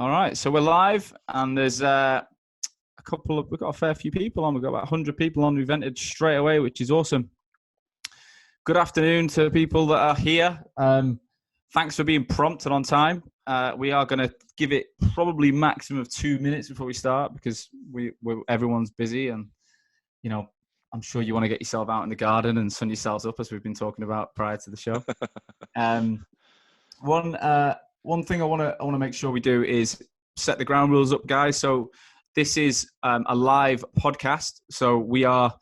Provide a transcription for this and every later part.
All right, so we're live, and there's we've got a fair few people on. We've got about 100 people on. We've entered straight away, which is awesome. Good afternoon to people that are here. Thanks for being prompt and on time. We are going to give it probably maximum of 2 minutes before we start because everyone's busy, and I'm sure you want to get yourself out in the garden and sun yourselves up, as we've been talking about prior to the show. One thing I want to make sure we do is set the ground rules up, guys. So this is a live podcast. So we are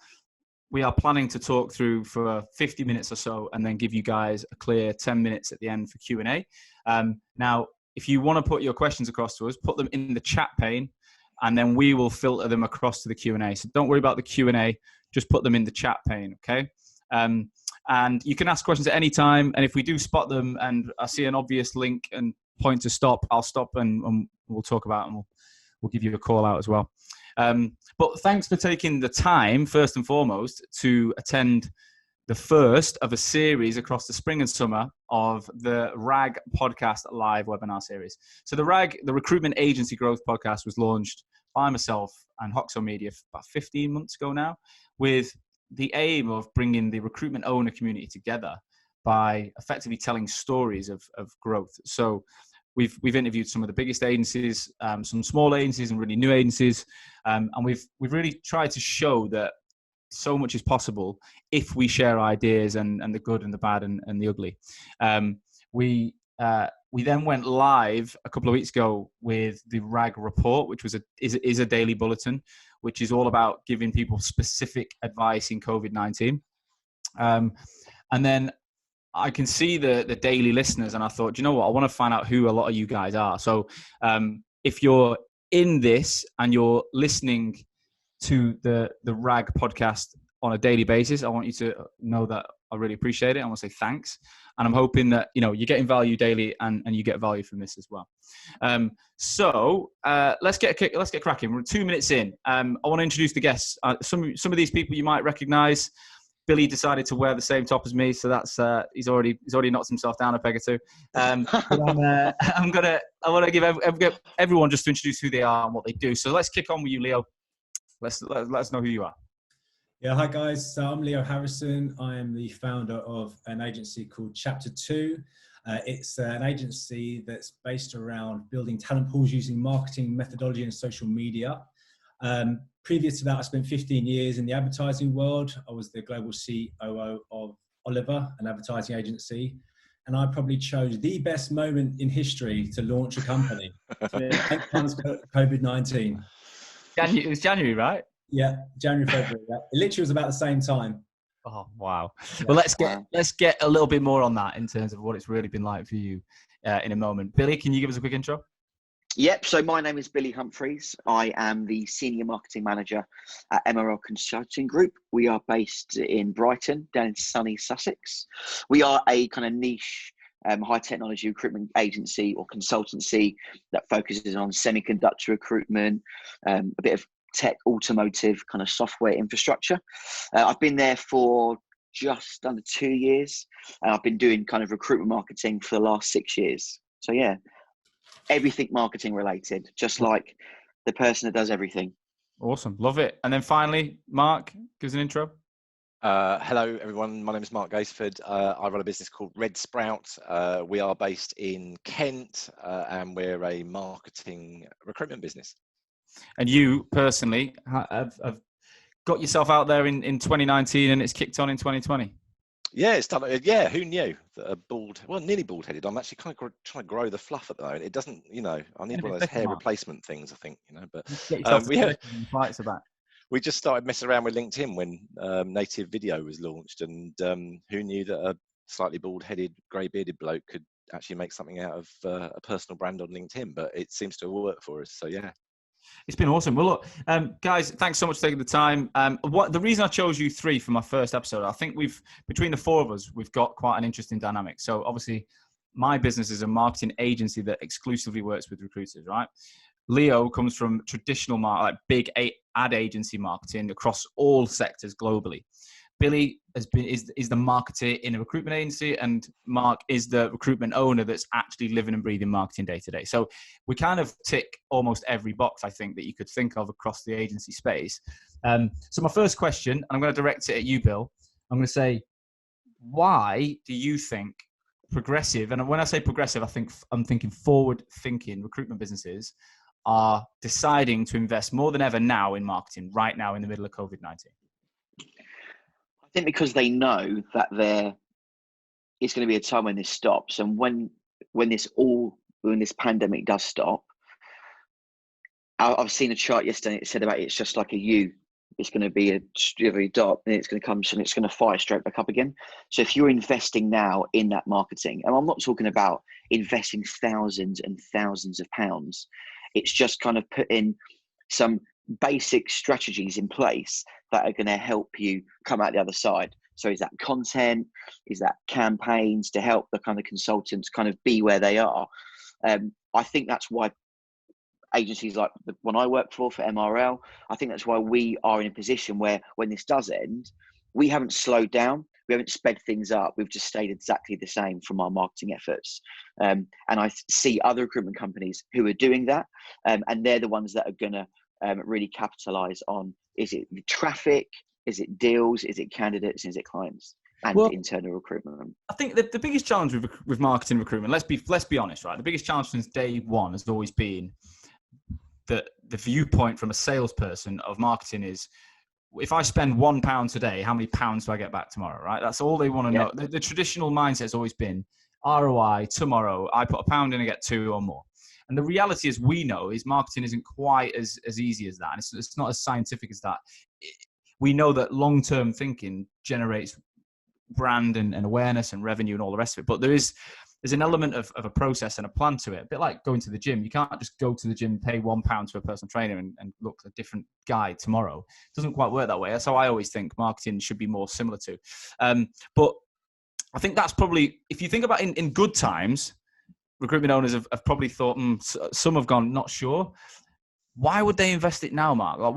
planning to talk through for 50 minutes or so, and then give you guys a clear 10 minutes at the end for Q&A. Now, if you want to put your questions across to us, put them in the chat pane, and then we will filter them across to the Q&A. So don't worry about the Q&A. Just put them in the chat pane, okay? And you can ask questions at any time. And if we do spot them and I see an obvious link and point to stop, I'll stop and we'll talk about it, and we'll give you a call out as well. But thanks for taking the time, first and foremost, to attend the first of a series across the spring and summer of the RAG podcast live webinar series. So the RAG, the Recruitment Agency Growth Podcast, was launched by myself and Hoxo Media about 15 months ago now, with the aim of bringing the recruitment owner community together by effectively telling stories of growth. So we've interviewed some of the biggest agencies, some small agencies and really new agencies. And we've really tried to show that so much is possible if we share ideas and the good and the bad and the ugly. We then went live a couple of weeks ago with the RAG report, which is a daily bulletin, which is all about giving people specific advice in COVID-19. And then I can see the daily listeners, and I thought, you know what, I want to find out who a lot of you guys are. So if you're in this and you're listening to the RAG podcast on a daily basis, I want you to know that I really appreciate it. I want to say thanks. And I'm hoping that, you're getting value daily and you get value from this as well. So let's get cracking. We're 2 minutes in. I want to introduce the guests. Some of these people you might recognize. Billy decided to wear the same top as me, so that's he's already knocked himself down a peg or two. But I want to give everyone just to introduce who they are and what they do. So let's kick on with you, Leo. Let us know who you are. Yeah, hi guys. So I'm Leo Harrison. I am the founder of an agency called Chapter 2. It's an agency that's based around building talent pools using marketing methodology and social media. Previous to that, I spent 15 years in the advertising world. I was the global COO of Oliver, an advertising agency. And I probably chose the best moment in history to launch a company. COVID-19. It was January, right? Yeah, January, February. Yeah. It literally was about the same time. Oh, wow. Yeah. Well, let's get a little bit more on that in terms of what it's really been like for you in a moment. Billy, can you give us a quick intro? Yep. So my name is Billy Humphreys. I am the Senior Marketing Manager at MRL Consulting Group. We are based in Brighton, down in sunny Sussex. We are a kind of niche high technology recruitment agency or consultancy that focuses on semiconductor recruitment, a bit of tech, automotive kind of software infrastructure. I've been there for just under 2 years, and I've been doing kind of recruitment marketing for the last 6 years. So yeah, everything marketing related, just like the person that does everything. Awesome. Love it. And then finally, Mark, give us an intro. Hello, everyone. My name is Mark Gaisford. I run a business called Red Sprout. We are based in Kent, and we're a marketing recruitment business. And you personally have got yourself out there in 2019, and it's kicked on in 2020. Yeah, it's done. Yeah, who knew that nearly bald-headed. I'm actually kind of trying to grow the fluff at the moment. It doesn't, I need one of those hair replacement things, I think, but we just started messing around with LinkedIn when native video was launched, and who knew that a slightly bald-headed, grey-bearded bloke could actually make something out of a personal brand on LinkedIn, but it seems to work for us. So yeah. It's been awesome. Well, look, guys, thanks so much for taking the time. The reason I chose you three for my first episode, I think between the four of us, we've got quite an interesting dynamic. So obviously, my business is a marketing agency that exclusively works with recruiters, right? Leo comes from traditional big ad agency marketing across all sectors globally. Billy is the marketer in a recruitment agency, and Mark is the recruitment owner that's actually living and breathing marketing day to day. So we kind of tick almost every box, I think, that you could think of across the agency space. So my first question, and I'm going to direct it at you, Bill. I'm going to say, why do you think progressive, and when I say progressive, I'm thinking forward-thinking recruitment businesses are deciding to invest more than ever now in marketing right now in the middle of COVID-19? I think because they know that it's going to be a time when this stops, and when this pandemic does stop. I've seen a chart yesterday. It said about it's just like a U. It's going to be a very dot, and it's going to come and it's going to fire straight back up again. So if you're investing now in that marketing, and I'm not talking about investing thousands and thousands of pounds, it's just kind of putting some basic strategies in place that are going to help you come out the other side. So is that content? Is that campaigns to help the kind of consultants kind of be where they are? I think that's why agencies like the one I work for MRL, I think that's why we are in a position where when this does end, we haven't slowed down. We haven't sped things up. We've just stayed exactly the same from our marketing efforts. And I see other recruitment companies who are doing that. And they're the ones that are going to really capitalize on, is it traffic? Is it deals? Is it candidates? Is it clients? And internal recruitment. I think the biggest challenge with marketing recruitment, let's be honest, right? The biggest challenge since day one has always been the viewpoint from a salesperson of marketing is, if I spend £1 today, how many pounds do I get back tomorrow, right? That's all they want to know. The traditional mindset has always been ROI tomorrow. I put £1 in and get 2 or more. And the reality, as we know, is marketing isn't quite as easy as that. And it's not as scientific as that. We know that long-term thinking generates brand and awareness and revenue and all the rest of it. But there's an element of a process and a plan to it. A bit like going to the gym. You can't just go to the gym, pay £1 to a personal trainer and look a different guy tomorrow. It doesn't quite work that way. That's how I always think marketing should be more similar to. But I think that's probably, if you think about in good times, recruitment owners have probably thought, some have gone, not sure. Why would they invest it now, Mark? Like,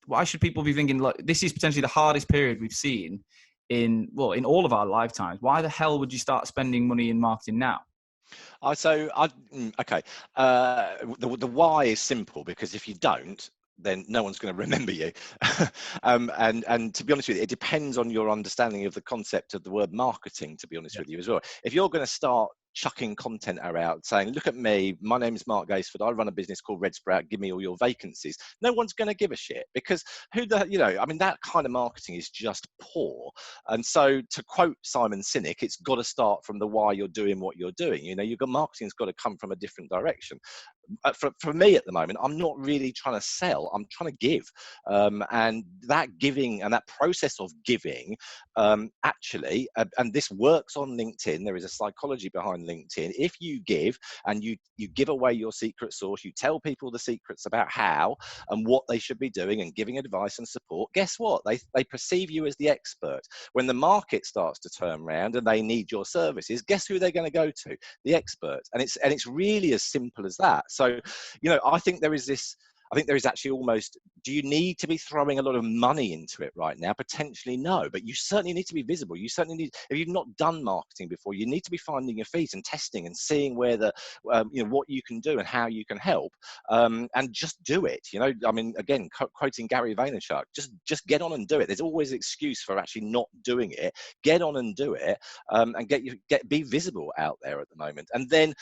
why should people be thinking, look, this is potentially the hardest period we've seen in all of our lifetimes? Why the hell would you start spending money in marketing now? The why is simple, because if you don't, then no one's going to remember you. And to be honest with you, it depends on your understanding of the concept of the word marketing, to be honest with you as well. If you're going to start chucking content out saying, look at me, my name is Mark Gaisford, I run a business called Red Sprout, give me all your vacancies, no one's going to give a shit, because that kind of marketing is just poor. And so, to quote Simon Sinek, it's got to start from the why you're doing what you're doing. Marketing's got to come from a different direction. For me at the moment, I'm not really trying to sell, I'm trying to give. And that giving and that process of giving, actually, and this works on LinkedIn, there is a psychology behind LinkedIn. If you give and you give away your secret sauce, you tell people the secrets about how and what they should be doing and giving advice and support, guess what? They perceive you as the expert. When the market starts to turn around and they need your services, guess who they're going to go to? The expert. And it's really as simple as that. So, I think there is actually almost, do you need to be throwing a lot of money into it right now? Potentially no, but you certainly need to be visible. You certainly need, if you've not done marketing before, you need to be finding your feet and testing and seeing where what you can do and how you can help, and just do it. Again, quoting Gary Vaynerchuk, just get on and do it. There's always an excuse for actually not doing it. Get on and do it, and be visible out there at the moment. And then,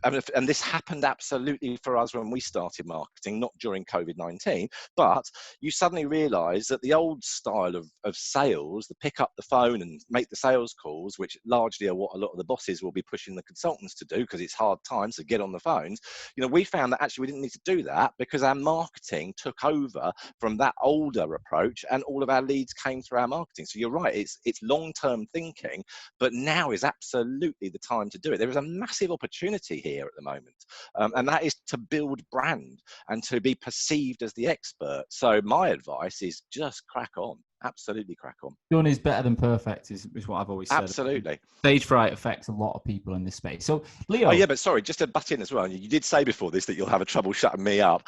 and this happened absolutely for us when we started marketing, not during COVID-19, but you suddenly realize that the old style of sales, the pick up the phone and make the sales calls, which largely are what a lot of the bosses will be pushing the consultants to do because it's hard times to get on the phones. We found that actually we didn't need to do that because our marketing took over from that older approach and all of our leads came through our marketing. So you're right, it's long-term thinking, but now is absolutely the time to do it. There is a massive opportunity here at the moment, and that is to build brand and to be perceived as the expert. So my advice is just crack on. Absolutely crack on. Done is better than perfect is what I've always said. Absolutely. Stage fright affects a lot of people in this space. So, Leo. Oh, yeah, but sorry, just to butt in as well. You did say before this that you'll have a trouble shutting me up.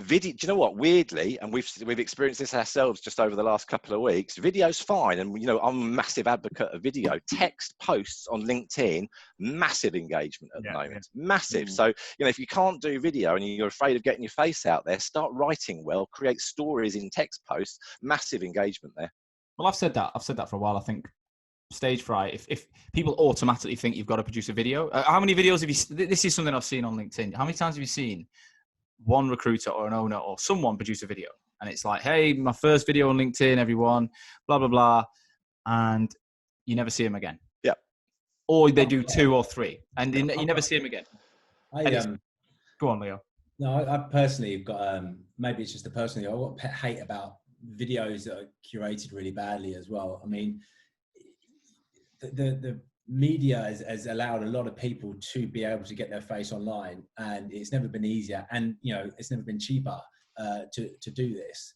Video, do you know what? Weirdly, and we've experienced this ourselves just over the last couple of weeks, video's fine. And, you know, I'm a massive advocate of video. Text posts on LinkedIn, massive engagement at the moment. Yeah. Massive. So, you know, if you can't do video and you're afraid of getting your face out there, start writing well, create stories in text posts, massive engagement there. Well, I've said that for a while. I think stage fright, if people automatically think you've got to produce a video, how many videos have you, this is something I've seen on LinkedIn. How many times have you seen one recruiter or an owner or someone produce a video? And it's like, hey, my first video on LinkedIn, everyone, blah, blah, blah. And you never see them again. Yeah. Or they do 2 or 3 and you never see them again. Go on, Leo. No, I personally have got, maybe it's just a personal, I've got pet hate about videos that are curated really badly as well. I mean, the media has allowed a lot of people to be able to get their face online, and it's never been easier, and you know, it's never been cheaper to do this.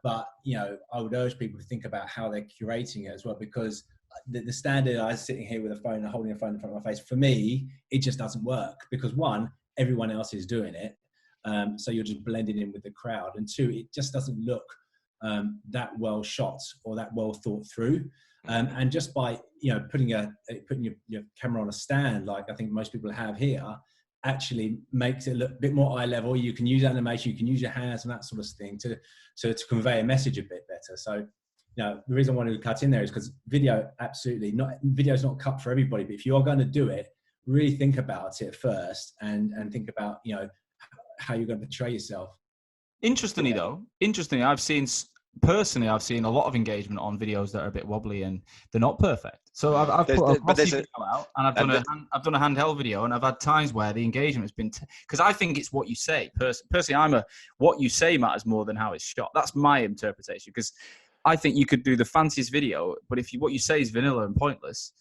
But you know, I would urge people to think about how they're curating it as well, because the standard, I was sitting here with a phone and holding a phone in front of my face, for me it just doesn't work, because 1, everyone else is doing it, so you're just blending in with the crowd, and 2, it just doesn't look that well shot or that well thought through. And just by, you know, putting your camera on a stand, like I think most people have here, actually makes it look a bit more eye level. You can use animation, you can use your hands and that sort of thing to convey a message a bit better. So, you know, the reason I wanted to cut in there is because video's not cut for everybody, but if you're going to do it, really think about it first and think about, you know, how you're going to portray yourself. Interestingly, I've seen a lot of engagement on videos that are a bit wobbly and they're not perfect. So I've put a video out and I've done a handheld video, and I've had times where the engagement has been, because I think it's what you say. Personally, what you say matters more than how it's shot. That's my interpretation, because I think you could do the fanciest video, but if what you say is vanilla and pointless,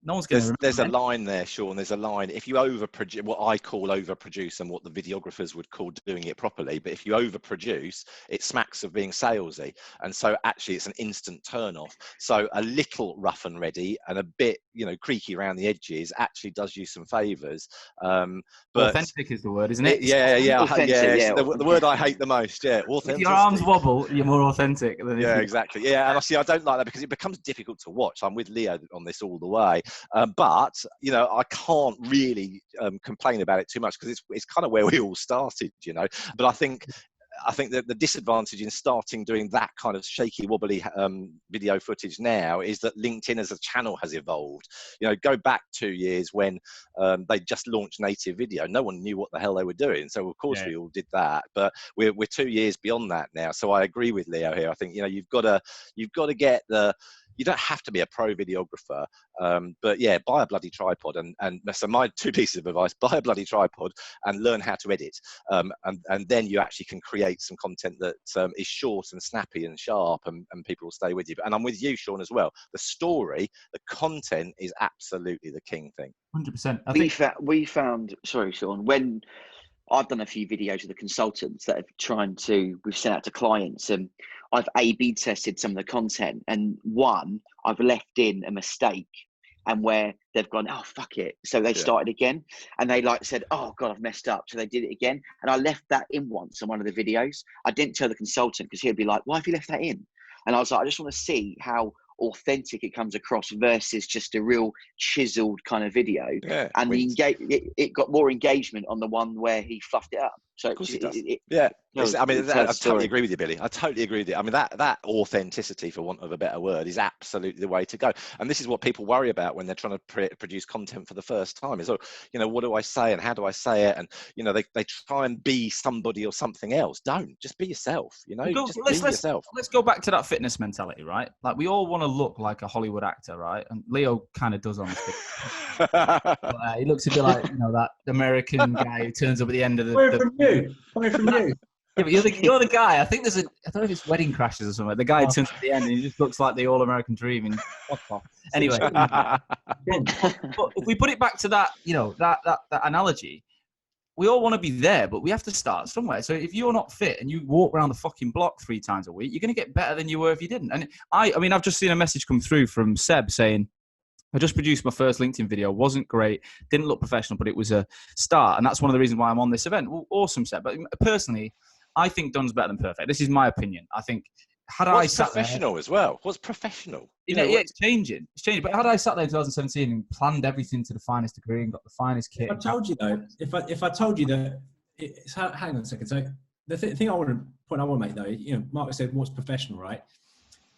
no one's going to remember. There's a line there, Sean. There's a line. If you overproduce, what I call overproduce and what the videographers would call doing it properly, but if you overproduce, it smacks of being salesy. And so actually it's an instant turn off. So a little rough and ready and a bit, you know, creaky around the edges actually does you some favors. But authentic is the word, isn't it? The word I hate the most. Yeah. If your arms wobble, you're more authentic than exactly. Yeah. And I don't like that, because it becomes difficult to watch. I'm with Leo on this all the way. But you know, I can't really complain about it too much, because it's kind of where we all started, you know. But I think that the disadvantage in starting doing that kind of shaky wobbly video footage now is that LinkedIn as a channel has evolved. You know, go back 2 years when they just launched native video. No one knew what the hell they were doing, so of course we all did that. But we're 2 years beyond that now. So I agree with Leo here. I think, you know, you've got to get the. You don't have to be a pro videographer, but yeah, buy a bloody tripod. And so my 2 pieces of advice: buy a bloody tripod and learn how to edit. And then you actually can create some content that is short and snappy and sharp, and people will stay with you. And I'm with you, Sean, as well. The story, the content is absolutely the king thing. 100%. We found, sorry, Sean, when I've done a few videos with the consultants that we've sent out to clients, and I've A/B tested some of the content, and I've left in a mistake, and where they've gone, oh, fuck it. So they started again, and they said, oh God, I've messed up. So they did it again. And I left that in once on one of the videos. I didn't tell the consultant, because he'd be like, why have you left that in? And I was like, I just want to see how authentic it comes across versus just a real chiseled kind of video. Yeah, and it got more engagement on the one where he fluffed it up. So of course it does. I totally agree with you, Billy. I totally agree with you. I mean, that authenticity, for want of a better word, is absolutely the way to go. And this is what people worry about when they're trying to produce content for the first time. Is, you know, what do I say and how do I say it? And you know, they try and be somebody or something else. Don't, just be yourself. You know, just be yourself. Let's go back to that fitness mentality, right? Like, we all want to look like a Hollywood actor, right? And Leo kind of does on this thing. He looks a bit like, you know, that American guy who turns up at the end of Coming from you. Yeah, but you're the guy. I think I don't know if it's Wedding Crashers or something. The guy who turns up at the end and he just looks like the all-American dream. And anyway, but if we put it back to that, you know, that analogy, we all want to be there, but we have to start somewhere. So if you're not fit and you walk around the fucking block 3 times a week, you're going to get better than you were if you didn't. And I mean, I've just seen a message come through from Seb saying, I just produced my first LinkedIn video. Wasn't great, didn't look professional, but it was a start. And that's one of the reasons why I'm on this event. Well, awesome, Seb. But personally, I think done's better than perfect. This is my opinion. I think What's professional as well? What's professional? Yeah, it's changing. It's changing. But had I sat there in 2017 and planned everything to the finest degree and got the finest kit? If I told you though, if I told you that, hang on a second. So the thing I want to make though, you know, Mark said, what's professional, right?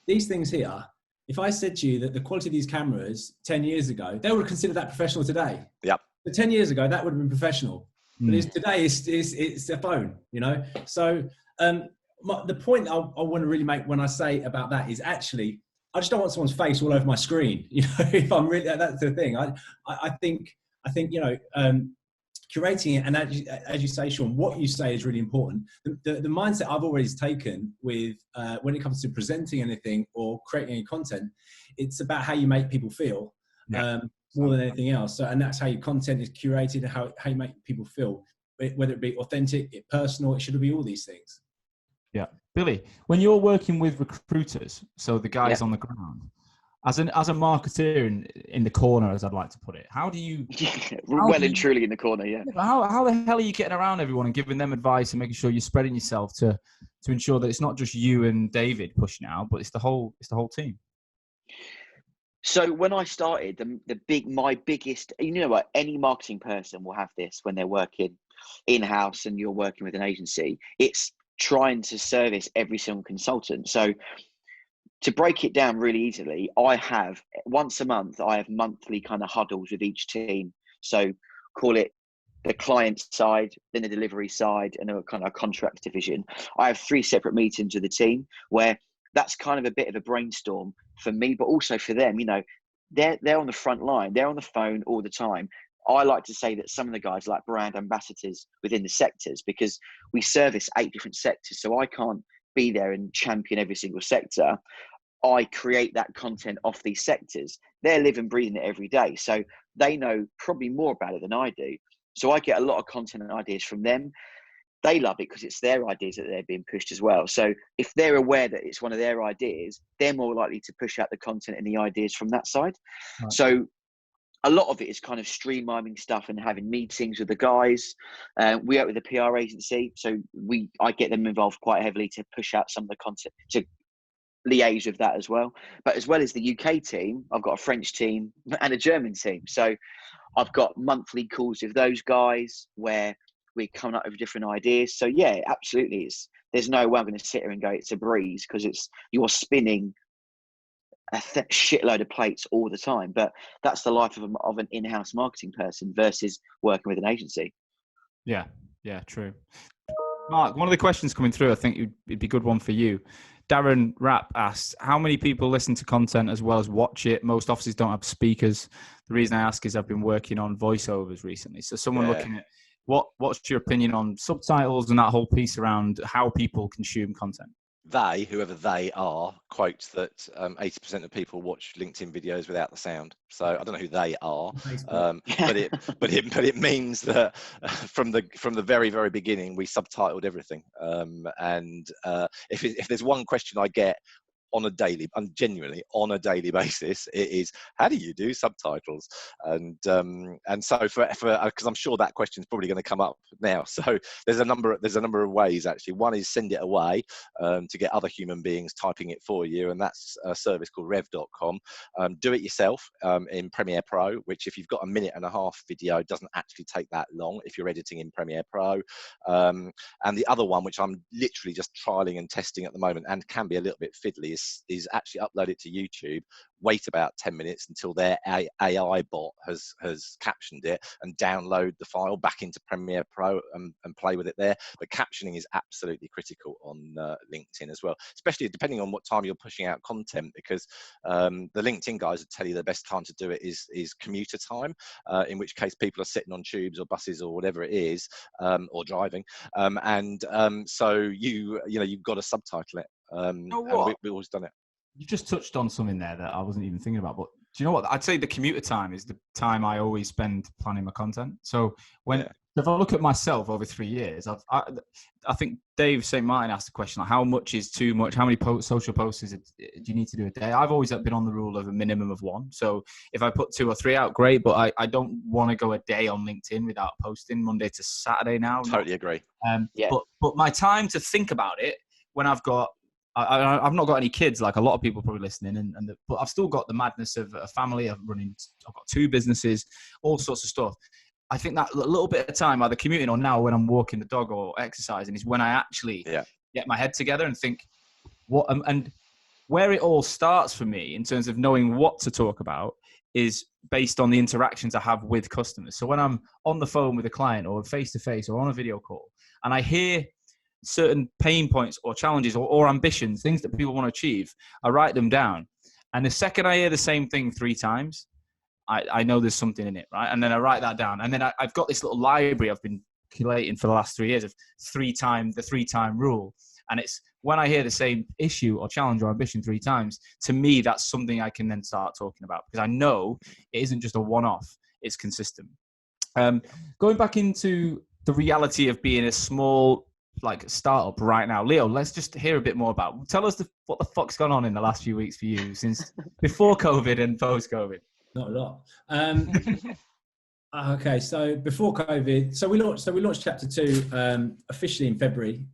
These things here. If I said to you that the quality of these cameras 10 years ago, they would consider that professional today. Yep. But 10 years ago, that would have been professional. But today, it's a phone, you know? So the point I want to really make when I say about that is actually, I just don't want someone's face all over my screen. You know, if I'm really, that's the thing. I think, you know, curating it, and as you say, Sean, what you say is really important. The mindset I've always taken with when it comes to presenting anything or creating any content, it's about how you make people feel more than anything else. So, and that's how your content is curated, and how you make people feel, whether it be authentic, personal. It should be all these things. Yeah, Billy, when you're working with recruiters, so the guys on the ground, as a marketeer in the corner, as I'd like to put it, how do you? And truly in the corner, yeah. How the hell are you getting around everyone and giving them advice and making sure you're spreading yourself to ensure that it's not just you and David pushing out, but it's the whole team? So when I started, my biggest, you know what, any marketing person will have this when they're working in-house and you're working with an agency. It's trying to service every single consultant. So to break it down really easily, I have once a month, I have monthly kind of huddles with each team. So call it the client side, then the delivery side, and a kind of contract division. I have 3 separate meetings with the team where that's kind of a bit of a brainstorm for me, but also for them. You know, they're on the front line, they're on the phone all the time. I like to say that some of the guys are like brand ambassadors within the sectors, because we service 8 different sectors. So I can't be there and champion every single sector. I create that content off these sectors. They're living, breathing it every day. So they know probably more about it than I do. So I get a lot of content and ideas from them. They love it because it's their ideas that they're being pushed as well. So if they're aware that it's one of their ideas, they're more likely to push out the content and the ideas from that side. Right. So a lot of it is kind of streamlining stuff and having meetings with the guys. We work with a PR agency, so I get them involved quite heavily to push out some of the content, to liaise with that as well. But as well as the UK team, I've got a French team and a German team. So I've got monthly calls with those guys where we're coming up with different ideas. So yeah, absolutely. There's no way I'm going to sit here and go, it's a breeze, because you're spinning a shitload of plates all the time. But that's the life of an in-house marketing person versus working with an agency. Yeah, true. Mark, one of the questions coming through, I think it'd be a good one for you. Darren Rapp asked, how many people listen to content as well as watch it? Most offices don't have speakers. The reason I ask is I've been working on voiceovers recently. So someone looking at what's your opinion on subtitles and that whole piece around how people consume content? Whoever they are, quotes that 80% of people watch LinkedIn videos without the sound. So I don't know who they are, but it means that from the very, very beginning we subtitled everything. And if there's one question I get genuinely on a daily basis, it is, how do you do subtitles? And so because I'm sure that question is probably going to come up now. So there's a number of ways actually. One is send it away to get other human beings typing it for you, and that's a service called rev.com. Do it yourself in Premiere Pro, which if you've got a 1.5-minute video, doesn't actually take that long if you're editing in Premiere Pro. And the other one, which I'm literally just trialing and testing at the moment and can be a little bit fiddly, is actually upload it to YouTube, wait about 10 minutes until their AI bot has captioned it, and download the file back into Premiere Pro and play with it there. But captioning is absolutely critical on LinkedIn as well, especially depending on what time you're pushing out content, because the LinkedIn guys would tell you the best time to do it is commuter time, in which case people are sitting on tubes or buses or whatever it is, or driving, so you've got to subtitle it. We've always done it. You just touched on something there that I wasn't even thinking about, but you know what? I'd say the commuter time is the time I always spend planning my content. So if I look at myself over 3 years, I think Dave St. Martin asked the question, like, how much is too much? How many social posts do you need to do a day? I've always been on the rule of a minimum of 1. So if I put 2 or 3 out, great. But I don't want to go a day on LinkedIn without posting Monday to Saturday now. Totally agree. But my time to think about it when I've not got any kids, like a lot of people probably listening, but I've still got the madness of a family. I've got 2 businesses, all sorts of stuff. I think that a little bit of time, either commuting or now when I'm walking the dog or exercising, is when I actually get my head together and think and where it all starts for me in terms of knowing what to talk about is based on the interactions I have with customers. So when I'm on the phone with a client or face to face or on a video call, and I hear certain pain points or challenges or ambitions, things that people want to achieve, I write them down. And the second I hear the same thing 3 times, I know there's something in it, right? And then I write that down. And then I've got this little library I've been collating for the last 3 years of the 3-time rule. And it's when I hear the same issue or challenge or ambition 3 times, to me, that's something I can then start talking about, because I know it isn't just a one-off, it's consistent. Going back into the reality of being a small startup right now, Leo, let's just hear a bit more about. Tell us what the fuck's gone on in the last few weeks for you since before COVID and post COVID. Not a lot. Okay, so before COVID, we launched Chapter 2 officially in February,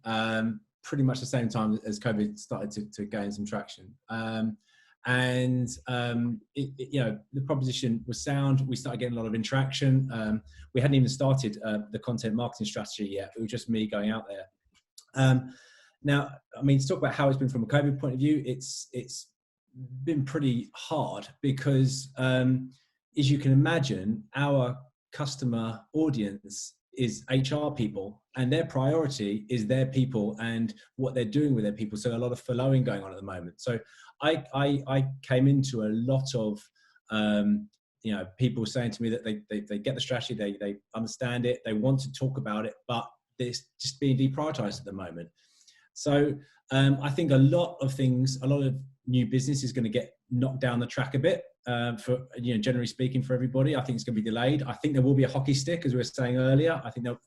pretty much the same time as COVID started to gain some traction. The proposition was sound. We started getting a lot of interaction. We hadn't even started the content marketing strategy yet. It was just me going out there. Now, I mean, to talk about how it's been from a COVID point of view, it's been pretty hard because, as you can imagine, our customer audience is HR people, and their priority is their people and what they're doing with their people. So a lot of furloughing going on at the moment. So I came into a lot of people saying to me that they get the strategy, they understand it, they want to talk about it, but it's just being deprioritized at the moment. So I think a lot of new business is going to get knocked down the track a bit. Generally speaking, for everybody, I think it's going to be delayed. I think there will be a hockey stick, as we were saying earlier. I think one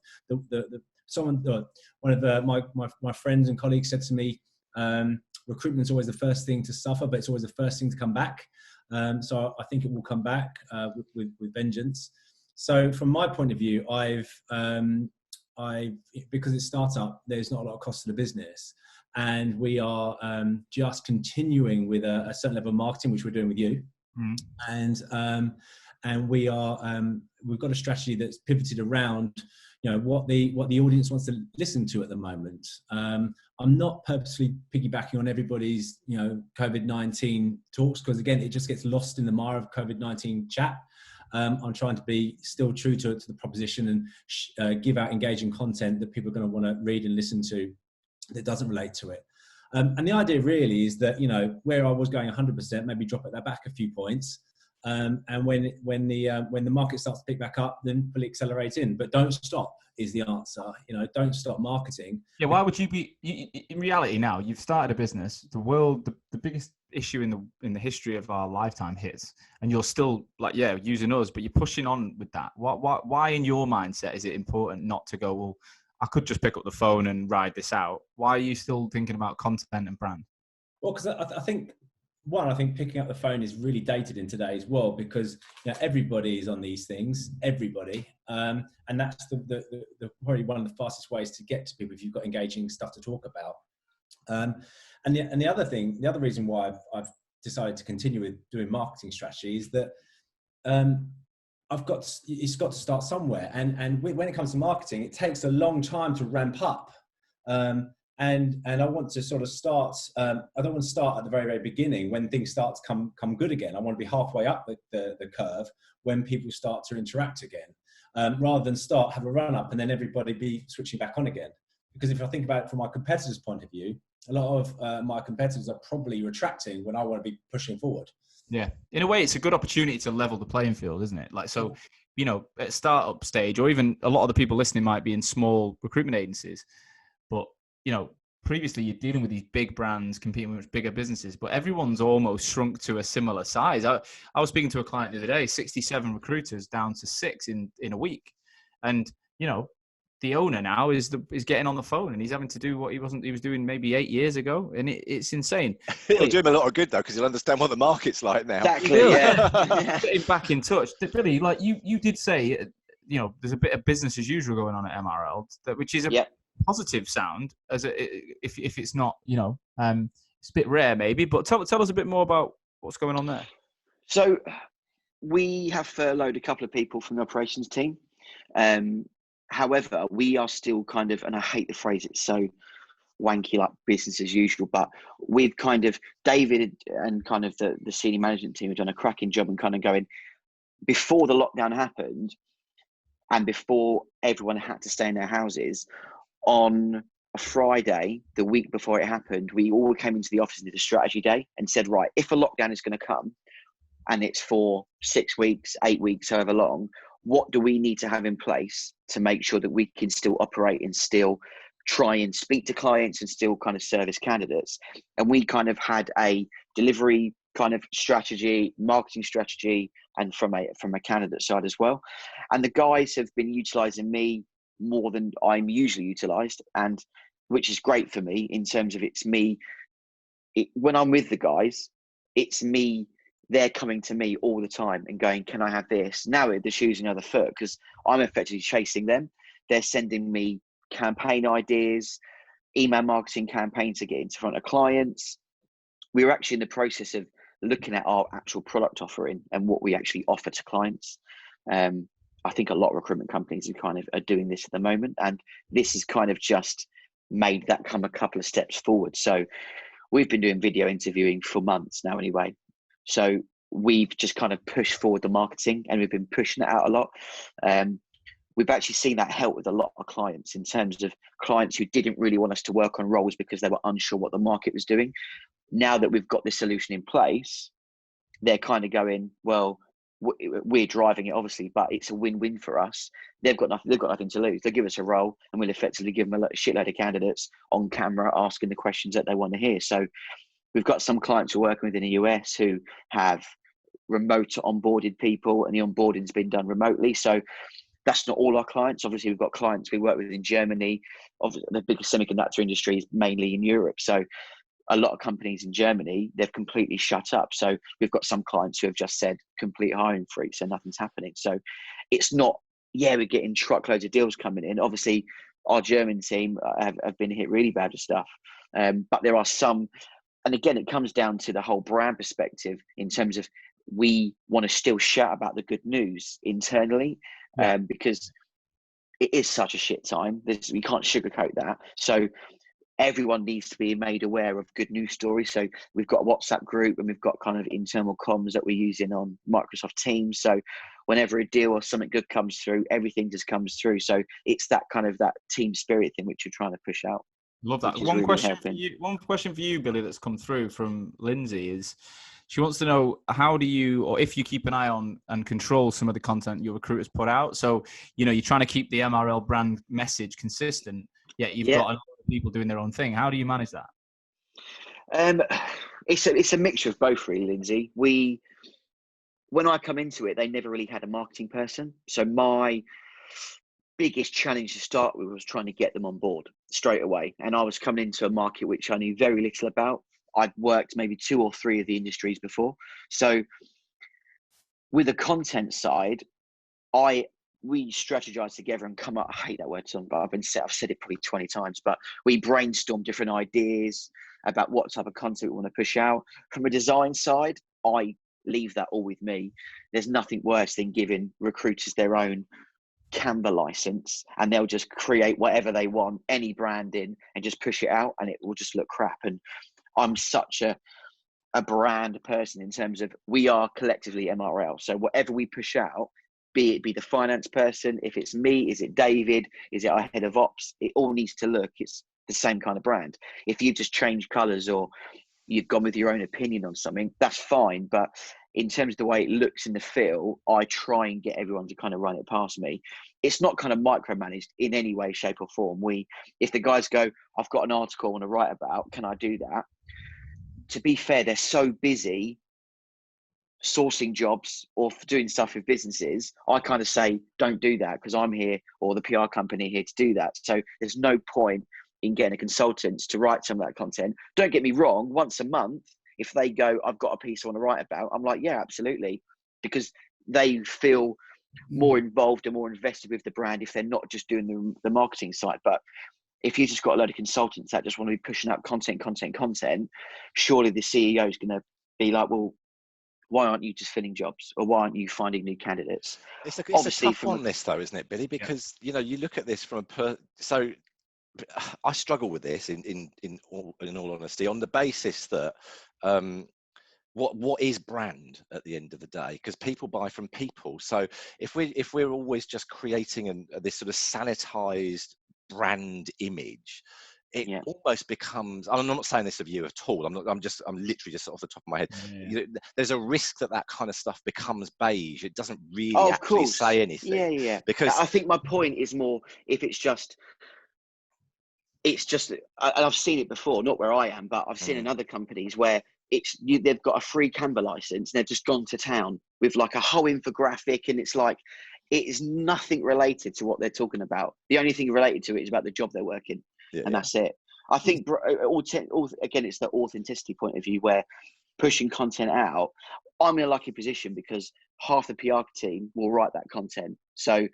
of my friends and colleagues said to me, recruitment's always the first thing to suffer, but it's always the first thing to come back. So I think it will come back with vengeance. So from my point of view, because it's startup, there's not a lot of cost to the business. And we are just continuing with a certain level of marketing, which we're doing with you. And we've got a strategy that's pivoted around, what the audience wants to listen to at the moment. I'm not purposely piggybacking on everybody's, COVID-19 talks, because again, it just gets lost in the mire of COVID-19 chat. I'm trying to be still true to the proposition and give out engaging content that people are going to want to read and listen to that doesn't relate to it. And the idea really is that, where I was going 100%, maybe drop it back a few points. And when the market starts to pick back up, then fully accelerate in. But don't stop is the answer. Don't stop marketing. Yeah. Why would you be? In reality, now you've started a business. The world, the biggest issue in the history of our lifetime hits, and you're still using us, but you're pushing on with that. Why in your mindset is it important not to go? Well, I could just pick up the phone and ride this out. Why are you still thinking about content and brand? Well, because I think picking up the phone is really dated in today's world, because everybody is on these things, everybody, and that's the probably one of the fastest ways to get to people if you've got engaging stuff to talk about. And the other reason why I've decided to continue with doing marketing strategy is that it's got to start somewhere, and when it comes to marketing, it takes a long time to ramp up. And I want to sort of start. I don't want to start at the very, very beginning when things start to come good again. I want to be halfway up the curve when people start to interact again, rather than have a run up and then everybody be switching back on again. Because if I think about it from my competitors' point of view, a lot of my competitors are probably retracting when I want to be pushing forward. Yeah, in a way, it's a good opportunity to level the playing field, isn't it? At startup stage, or even a lot of the people listening might be in small recruitment agencies, but previously you're dealing with these big brands competing with much bigger businesses, but everyone's almost shrunk to a similar size. I was speaking to a client the other day, 67 recruiters down to 6 in a week. And, you know, the owner now is getting on the phone and he's having to do what he was doing maybe 8 years ago. And it's insane. It'll do him a lot of good though, because he'll understand what the market's like now. Exactly, yeah. Getting back in touch. Billy, like you did say, you know, there's a bit of business as usual going on at MRL, which is a positive sound, if it's not, you know, it's a bit rare maybe, but tell us a bit more about what's going on there. So we have furloughed a couple of people from the operations team. However, we are still kind of, and I hate the phrase, it's so wanky, like business as usual, but we've kind of, David and kind of the senior management team have done a cracking job and kind of going, before the lockdown happened and before everyone had to stay in their houses, on a Friday, the week before it happened, we all came into the office and did a strategy day and said, right, if a lockdown is going to come and it's for 6 weeks, 8 weeks, however long, what do we need to have in place to make sure that we can still operate and still try and speak to clients and still kind of service candidates? And we kind of had a delivery kind of strategy, marketing strategy, and from a candidate side as well. And the guys have been utilizing me more than I'm usually utilized, and which is great for me in terms of it's me. When I'm with the guys, it's me. They're coming to me all the time and going, can I have this? Now the shoe's on the other foot because I'm effectively chasing them. They're sending me campaign ideas, email marketing campaigns to get into front of clients. We're actually in the process of looking at our actual product offering and what we actually offer to clients. I think a lot of recruitment companies are doing this at the moment, and this has kind of just made that come a couple of steps forward. So we've been doing video interviewing for months now anyway. So we've just kind of pushed forward the marketing and we've been pushing it out a lot. We've actually seen that help with a lot of clients in terms of clients who didn't really want us to work on roles because they were unsure what the market was doing. Now that we've got this solution in place, they're kind of going, well, we're driving it obviously, but it's a win-win for us. They've got nothing to lose. They'll give us a role and we'll effectively give them a shitload of candidates on camera asking the questions that they want to hear. So we've got some clients we're working with in the US who have remote onboarded people and the onboarding's been done remotely. So that's not all our clients. Obviously, we've got clients we work with in Germany. Obviously, the biggest semiconductor industry is mainly in Europe. So a lot of companies in Germany, they've completely shut up. So we've got some clients who have just said complete hiring freeze, so nothing's happening. So it's not, we're getting truckloads of deals coming in. Obviously, our German team have been hit really bad with stuff. But there are some, and again, it comes down to the whole brand perspective in terms of we want to still shout about the good news internally, because it is such a shit time. We can't sugarcoat that. So everyone needs to be made aware of good news stories. So we've got a WhatsApp group and we've got kind of internal comms that we're using on Microsoft Teams. So whenever a deal or something good comes through, everything just comes through. So it's that kind of that team spirit thing which we're trying to push out. Love that. One question for you, Billy, that's come through from Lindsay is she wants to know, how do you, or if you keep an eye on and control some of the content your recruiters put out? So, you're trying to keep the MRL brand message consistent, yet you've got a lot of people doing their own thing. How do you manage that? It's a mixture of both, really, Lindsay. When I come into it, they never really had a marketing person. So my biggest challenge to start with was trying to get them on board straight away. And I was coming into a market which I knew very little about. I'd worked maybe 2 or 3 of the industries before. So with the content side, we strategize together and come up, I hate that word, but I've said it probably 20 times, but we brainstorm different ideas about what type of content we want to push out. From a design side, I leave that all with me. There's nothing worse than giving recruiters their own Canva license and they'll just create whatever they want, any branding, and just push it out and it will just look crap. And I'm such a brand person in terms of we are collectively MRL. So whatever we push out, be it the finance person, if it's me, is it David, is it our head of ops, it all needs to look, it's the same kind of brand. If you just change colors or you've gone with your own opinion on something, that's fine. But in terms of the way it looks in the feel, I try and get everyone to kind of run it past me. It's not kind of micromanaged in any way, shape or form. If the guys go, I've got an article I want to write about, can I do that? To be fair, they're so busy sourcing jobs or doing stuff with businesses, I kind of say, don't do that, because I'm here, or the PR company here to do that. So there's no point in getting a consultant to write some of that content. Don't get me wrong, once a month, if they go, I've got a piece I want to write about, I'm like, yeah, absolutely. Because they feel more involved and more invested with the brand if they're not just doing the marketing side. But if you just got a load of consultants that just want to be pushing out content, surely the CEO is going to be like, well, why aren't you just filling jobs, or why aren't you finding new candidates? It's a tough one, this though, isn't it, Billy? Because you look at this from so I struggle with this in all honesty, on the basis that what is brand at the end of the day? Because people buy from people. So if we're always just creating this sort of sanitized brand image, it almost becomes, I'm not saying this of you at all, I'm literally just off the top of my head, there's a risk that kind of stuff becomes beige. It doesn't really actually say anything. Because I think my point is more, if it's just, and I've seen it before, not where I am, but I've seen in other companies where they've got a free Canva license and they've just gone to town with like a whole infographic, and it's like, it is nothing related to what they're talking about. The only thing related to it is about the job they're working. That's it. I think, again, it's the authenticity point of view, where pushing content out, I'm in a lucky position because half the PR team will write that content. So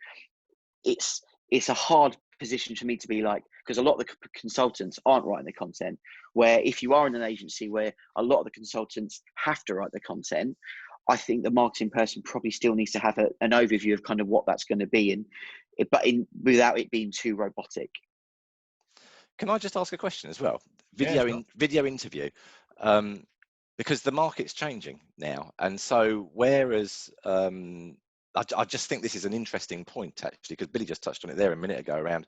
it's a hard position for me to be like, because a lot of the consultants aren't writing the content, where if you are in an agency where a lot of the consultants have to write the content, I think the marketing person probably still needs to have an overview of kind of what that's going to be, without it being too robotic. Can I just ask a question as well? Video interview, because the market's changing now, and so whereas I just think this is an interesting point, actually, because Billy just touched on it there a minute ago around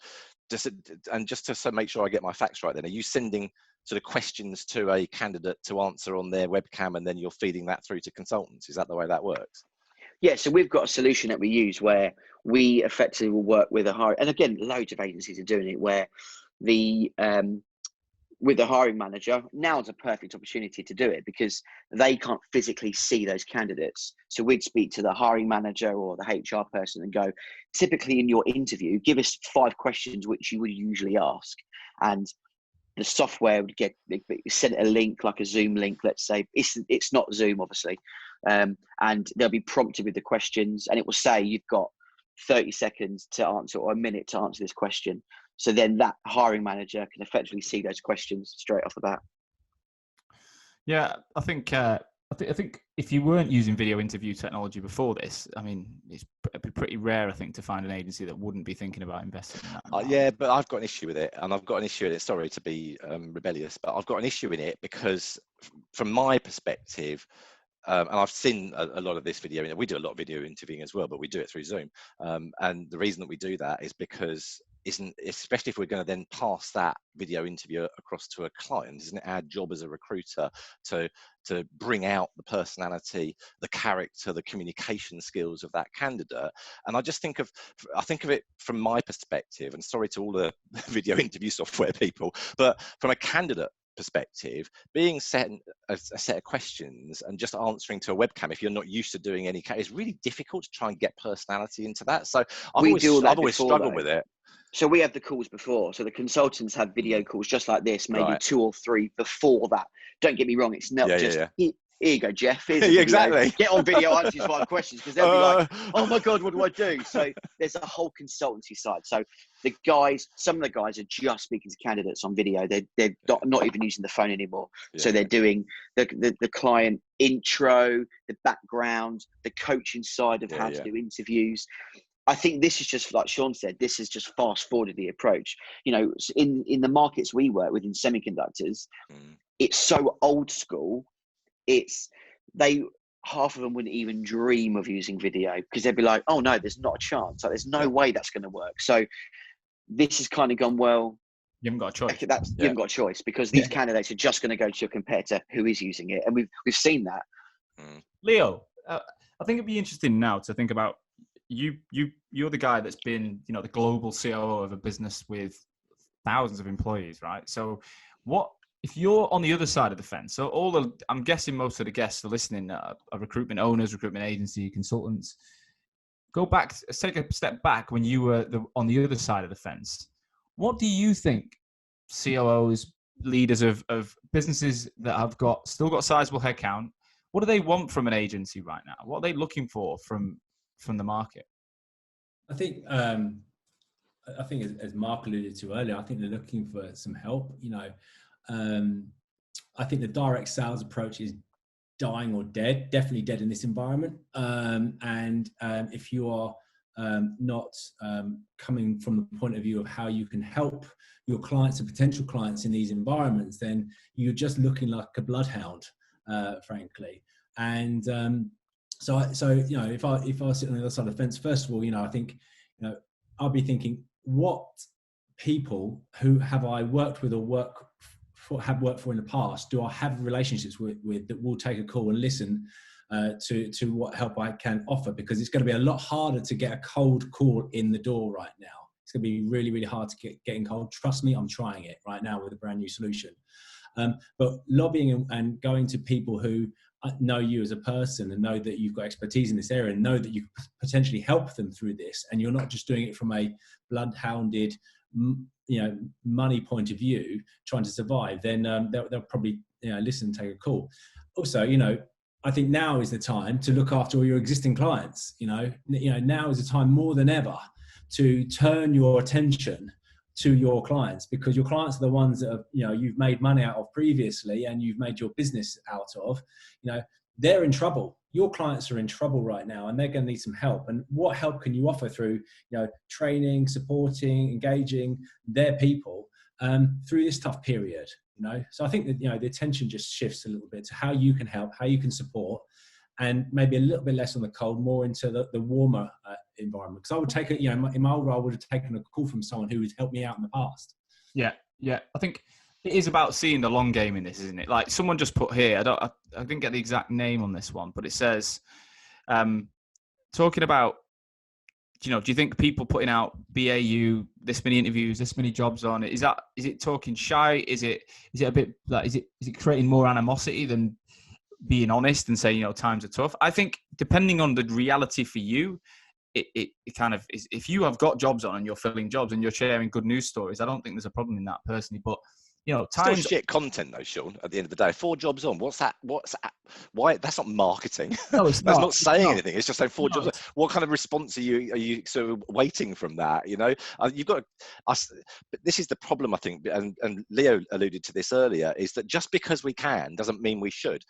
just to make sure I get my facts right. Then, are you sending sort of questions to a candidate to answer on their webcam, and then you're feeding that through to consultants? Is that the way that works? Yeah, so we've got a solution that we use where we effectively will work with and again, loads of agencies are doing it, where with the hiring manager, now's a perfect opportunity to do it because they can't physically see those candidates. So we'd speak to the hiring manager or the HR person and go, typically in your interview, give us 5 questions which you would usually ask. And the software would send a link, like a Zoom link, let's say. It's not Zoom, obviously. And they'll be prompted with the questions, and it will say you've got 30 seconds to answer, or a minute to answer this question. So then that hiring manager can effectively see those questions straight off the bat. Yeah, I think if you weren't using video interview technology before this, I mean, it'd be pretty rare, I think, to find an agency that wouldn't be thinking about investing in that. Yeah, but I've got an issue with it, and I've got an issue with it. Sorry to be rebellious, but I've got an issue in it because, from my perspective, and I've seen a lot of this video. We do a lot of video interviewing as well, but we do it through Zoom. And the reason that we do that is because especially if we're going to then pass that video interview across to a client, isn't it our job as a recruiter to bring out the personality, the character, the communication skills of that candidate? And I think of it from my perspective, and sorry to all the video interview software people, but from a candidate perspective, being set a set of questions and just answering to a webcam, if you're not used to doing any, is really difficult to try and get personality into that. So I've always struggled with it. So we have the calls before. So the consultants have video calls just like this, maybe 2 or 3 before that. Don't get me wrong, it's not here you go, Jeff. Exactly. Get on video, answer these 5 questions, because they'll be like, oh my God, what do I do? So there's a whole consultancy side. So some of the guys are just speaking to candidates on video. They're not even using the phone anymore. So they're doing the client intro, the background, the coaching side of how to do interviews. I think this is just, like Sean said, this is just fast forwarded the approach. In the markets we work with in semiconductors, it's so old school. Half of them wouldn't even dream of using video because they'd be like, oh no, there's not a chance. Like, there's no way that's going to work. So this has kind of gone, well, you haven't got a choice. You haven't got a choice because these candidates are just going to go to your competitor who is using it. And we've seen that. Leo, I think it'd be interesting now to think about you're the guy that's been, you know, the global COO of a business with thousands of employees, right? So what if you're on the other side of the fence? So I'm guessing most of the guests are listening are recruitment owners, recruitment agency consultants. Go back, take a step back when you were on the other side of the fence. What do you think COOs, leaders of businesses that have still got sizable headcount, what do they want from an agency right now? What are they looking for from the market? I think as Mark alluded to earlier, I think they're looking for some help. You know, I think the direct sales approach is dying or dead, definitely dead in this environment. And if you are not coming from the point of view of how you can help your clients and potential clients in these environments, then you're just looking like a bloodhound, frankly. And so you know, if I sit on the other side of the fence, first of all, you know, I think, you know, I'll be thinking, what people who have I worked with or have worked for in the past do I have relationships with that will take a call and listen to what help I can offer? Because it's going to be a lot harder to get a cold call in the door right now. It's going to be really, really hard to getting cold. Trust me, I'm trying it right now with a brand new solution. But lobbying and going to people who know you as a person and know that you've got expertise in this area and know that you potentially help them through this, and you're not just doing it from a bloodhounded, you know, money point of view, trying to survive, then they'll probably, you know, listen and take a call. Also, you know, I think now is the time to look after all your existing clients. You know, now is the time more than ever to turn your attention to your clients, because your clients are the ones that have, you know, you've made money out of previously and you've made your business out of. You know, they're in trouble. Your clients are in trouble right now, and they're going to need some help. And what help can you offer through, you know, training, supporting, engaging their people through this tough period? You know, so I think that, you know, the attention just shifts a little bit to how you can help, how you can support, and maybe a little bit less on the cold, more into the warmer environment. Because I would take it, you know, in my old role, I would have taken a call from someone who has helped me out in the past. Yeah. I think it is about seeing the long game in this, isn't it? Like someone just put here, I didn't get the exact name on this one, but it says, talking about, you know, do you think people putting out BAU, this many interviews, this many jobs on, is it talking shy? Is it a bit like, is it creating more animosity than being honest and saying, you know, times are tough? I think depending on the reality for you, it kind of is. If you have got jobs on and you're filling jobs and you're sharing good news stories, I don't think there's a problem in that personally. But, you know, still shit content though, Sean. At the end of the day, 4 jobs on. What's that? Why? That's not marketing. No, it's that's not saying anything. It's just saying 4 jobs. What kind of response are you sort of waiting from that? You know, you've got. But this is the problem, I think, and Leo alluded to this earlier, is that just because we can doesn't mean we should,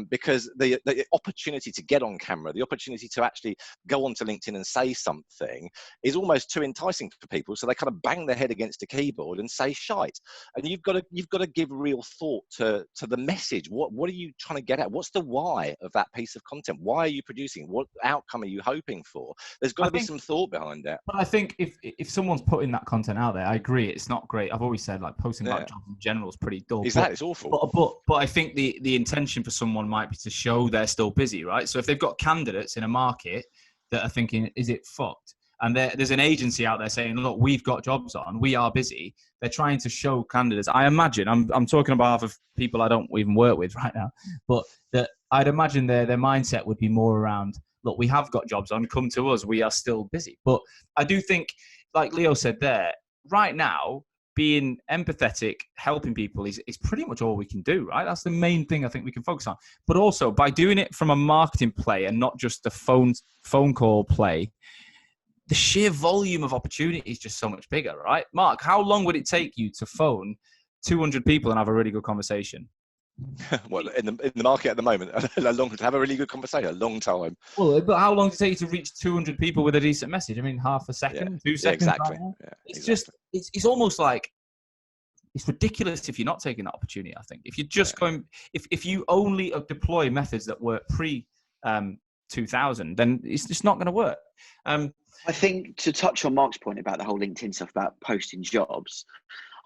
because the opportunity to get on camera, the opportunity to actually go onto LinkedIn and say something is almost too enticing for people, so they kind of bang their head against a keyboard and say shite. And you've got to give real thought to the message. What are you trying to get at? What's the why of that piece of content? Why are you producing? What outcome are you hoping for? There's got to be some thought behind it. But I think if someone's putting that content out there, I agree, it's not great. I've always said, like, posting about jobs in general is pretty dull. Exactly, it's awful. But I think the intention for someone might be to show they're still busy, right? So if they've got candidates in a market that are thinking, is it fucked? And there's an agency out there saying, look, we've got jobs on, we are busy. They're trying to show candidates. I imagine, I'm talking on behalf of people I don't even work with right now, but that I'd imagine their mindset would be more around, look, we have got jobs on, come to us, we are still busy. But I do think, like Leo said there, right now, being empathetic, helping people is pretty much all we can do, right? That's the main thing I think we can focus on. But also, by doing it from a marketing play and not just a phone call play, the sheer volume of opportunity is just so much bigger, right? Mark, how long would it take you to phone 200 people and have a really good conversation? Well, in the market at the moment, to have a really good conversation, a long time. Well, but how long does it take you to reach 200 people with a decent message? I mean, half a second, 2 seconds. Exactly. Right? It's just, it's almost like, it's ridiculous if you're not taking that opportunity, I think. If you're just going, if you only deploy methods that were pre-2000, then it's just not going to work. I think, to touch on Mark's point about the whole LinkedIn stuff about posting jobs,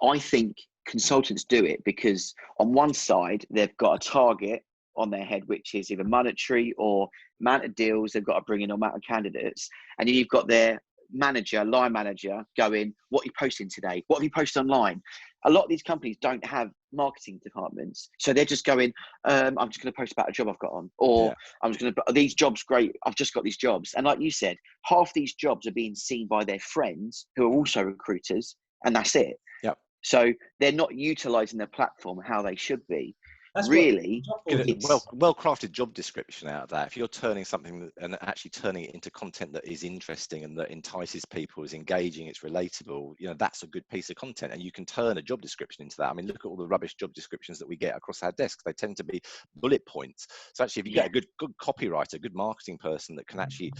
I think consultants do it because on one side, they've got a target on their head, which is either monetary or amount of deals they've got to bring in or amount of candidates. And then you've got their manager, line manager, going, what are you posting today? What have you posted online? A lot of these companies don't have marketing departments. So they're just going, I'm just going to post about a job I've got on, or I'm just going to, these jobs, great, I've just got these jobs. And like you said, half these jobs are being seen by their friends who are also recruiters, and that's it. Yep. So they're not utilizing the platform how they should be. That's really get a well-crafted job description out of that. If you're turning something and actually turning it into content that is interesting and that entices people, is engaging, it's relatable, you know, that's a good piece of content, and you can turn a job description into that. I mean, look at all the rubbish job descriptions that we get across our desks. They tend to be bullet points. So actually, if you get a good copywriter, a good marketing person that can actually,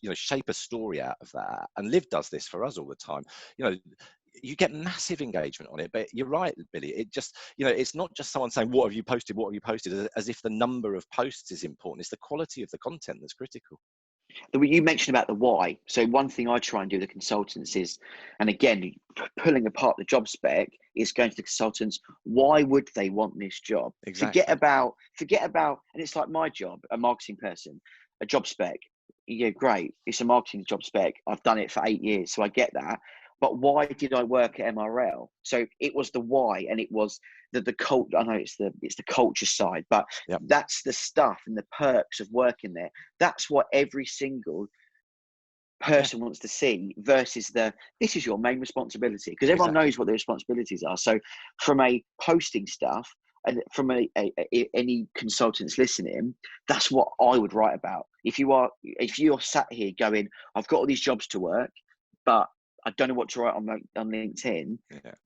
you know, shape a story out of that, and Liv does this for us all the time, you know, you get massive engagement on it. But you're right, Billy, it just, you know, it's not just someone saying, what have you posted, as if the number of posts is important. It's the quality of the content that's critical. You mentioned about the why. So one thing I try and do with the consultants is, and again, pulling apart the job spec, is going to the consultants, why would they want this job? Exactly. Forget about, and it's like my job, a marketing person, a job spec. Yeah, great. It's a marketing job spec. I've done it for 8 years, so I get that. But why did I work at MRL? So it was the why, and it was the cult. I know it's the culture side, but that's the stuff and the perks of working there. That's what every single person wants to see, versus this is your main responsibility, because everyone knows what their responsibilities are. So from a posting stuff, and from any consultants listening, that's what I would write about. If you're sat here going, I've got all these jobs to work, but I don't know what to write on LinkedIn,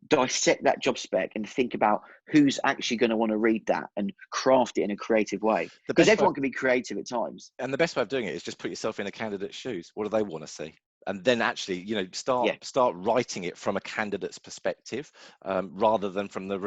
dissect that job spec and think about who's actually going to want to read that and craft it in a creative way. Because everyone can be creative at times. And the best way of doing it is just put yourself in a candidate's shoes. What do they want to see? And then actually, you know, start writing it from a candidate's perspective, rather than from the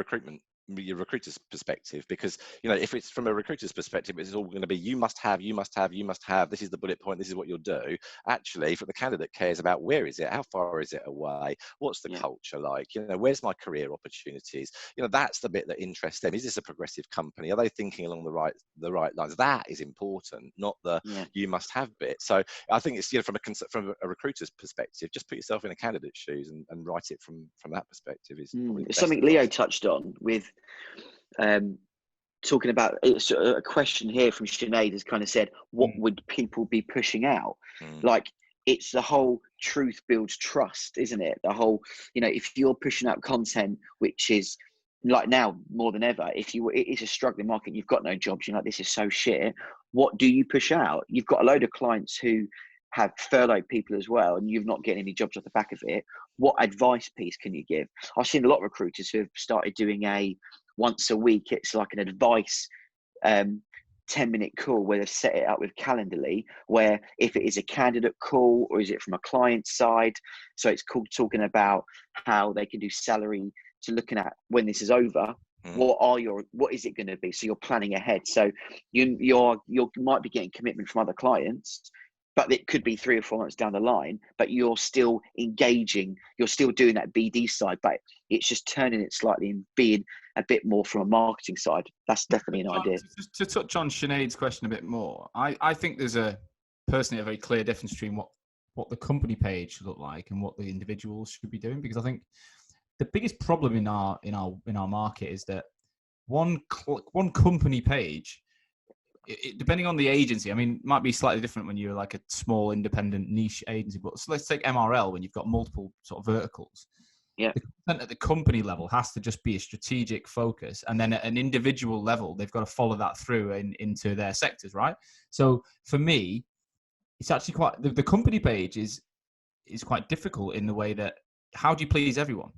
your recruiter's perspective. Because, you know, if it's from a recruiter's perspective, it's all going to be you must have, this is the bullet point, this is what you'll do. Actually, for the candidate cares about, where is it, how far is it away, what's the culture like, you know, where's my career opportunities, you know, that's the bit that interests them. Is this a progressive company? Are they thinking along the right lines? That is important, not the you must have bit. So I think it's, you know, from a recruiter's perspective, just put yourself in a candidate's shoes and write it from that perspective is something Leo touched on with talking about. It's a question here from Sinead has kind of said, what would people be pushing out? Like, it's the whole truth builds trust, isn't it? The whole, you know, if you're pushing out content, which is like now more than ever, it's a struggling market, you've got no jobs, you're like, this is so shit, what do you push out? You've got a load of clients who have furloughed people as well, and you've not getting any jobs off the back of it. What advice piece can you give? I've seen a lot of recruiters who have started doing once a week, it's like an advice 10-minute call where they've set it up with Calendly, where if it is a candidate call or is it from a client side, so it's called talking about how they can do salary to looking at when this is over. What is it going to be? So you're planning ahead. So you might be getting commitment from other clients, but it could be 3 or 4 months down the line, but you're still engaging, you're still doing that BD side, but it's just turning it slightly and being a bit more from a marketing side. That's definitely an idea. To touch on Sinead's question a bit more, I think there's personally a very clear difference between what the company page should look like and what the individuals should be doing, because I think the biggest problem in our market is that one company page, depending on the agency, I mean, it might be slightly different when you're like a small independent niche agency, but so let's take MRL, when you've got multiple sort of verticals. The content at the company level has to just be a strategic focus, and then at an individual level, they've got to follow that through into their sectors, right? So for me, it's actually quite the company page is quite difficult in the way that, how do you please everyone?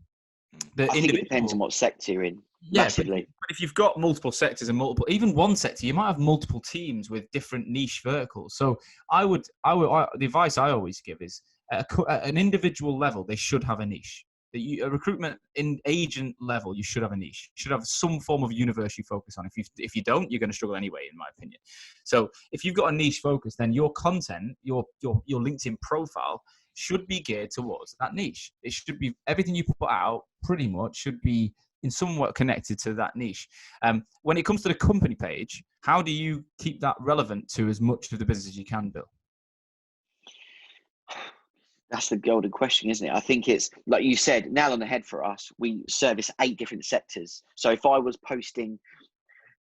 I think it depends on what sector you're in. Massively. But if you've got multiple sectors and even one sector, you might have multiple teams with different niche verticals. So the advice I always give is at an individual level, they should have a niche. A recruitment agent level, you should have a niche. You should have some form of universe you focus on. If you don't, you're going to struggle anyway, in my opinion. So if you've got a niche focus, then your content, your LinkedIn profile should be geared towards that niche. It should be, everything you put out pretty much should be somewhat connected to that niche. When it comes to the company page, how do you keep that relevant to as much of the business as you can, Bill? That's the golden question, isn't it? I think it's, like you said, nail on the head for us. We service 8 different sectors. So if I was posting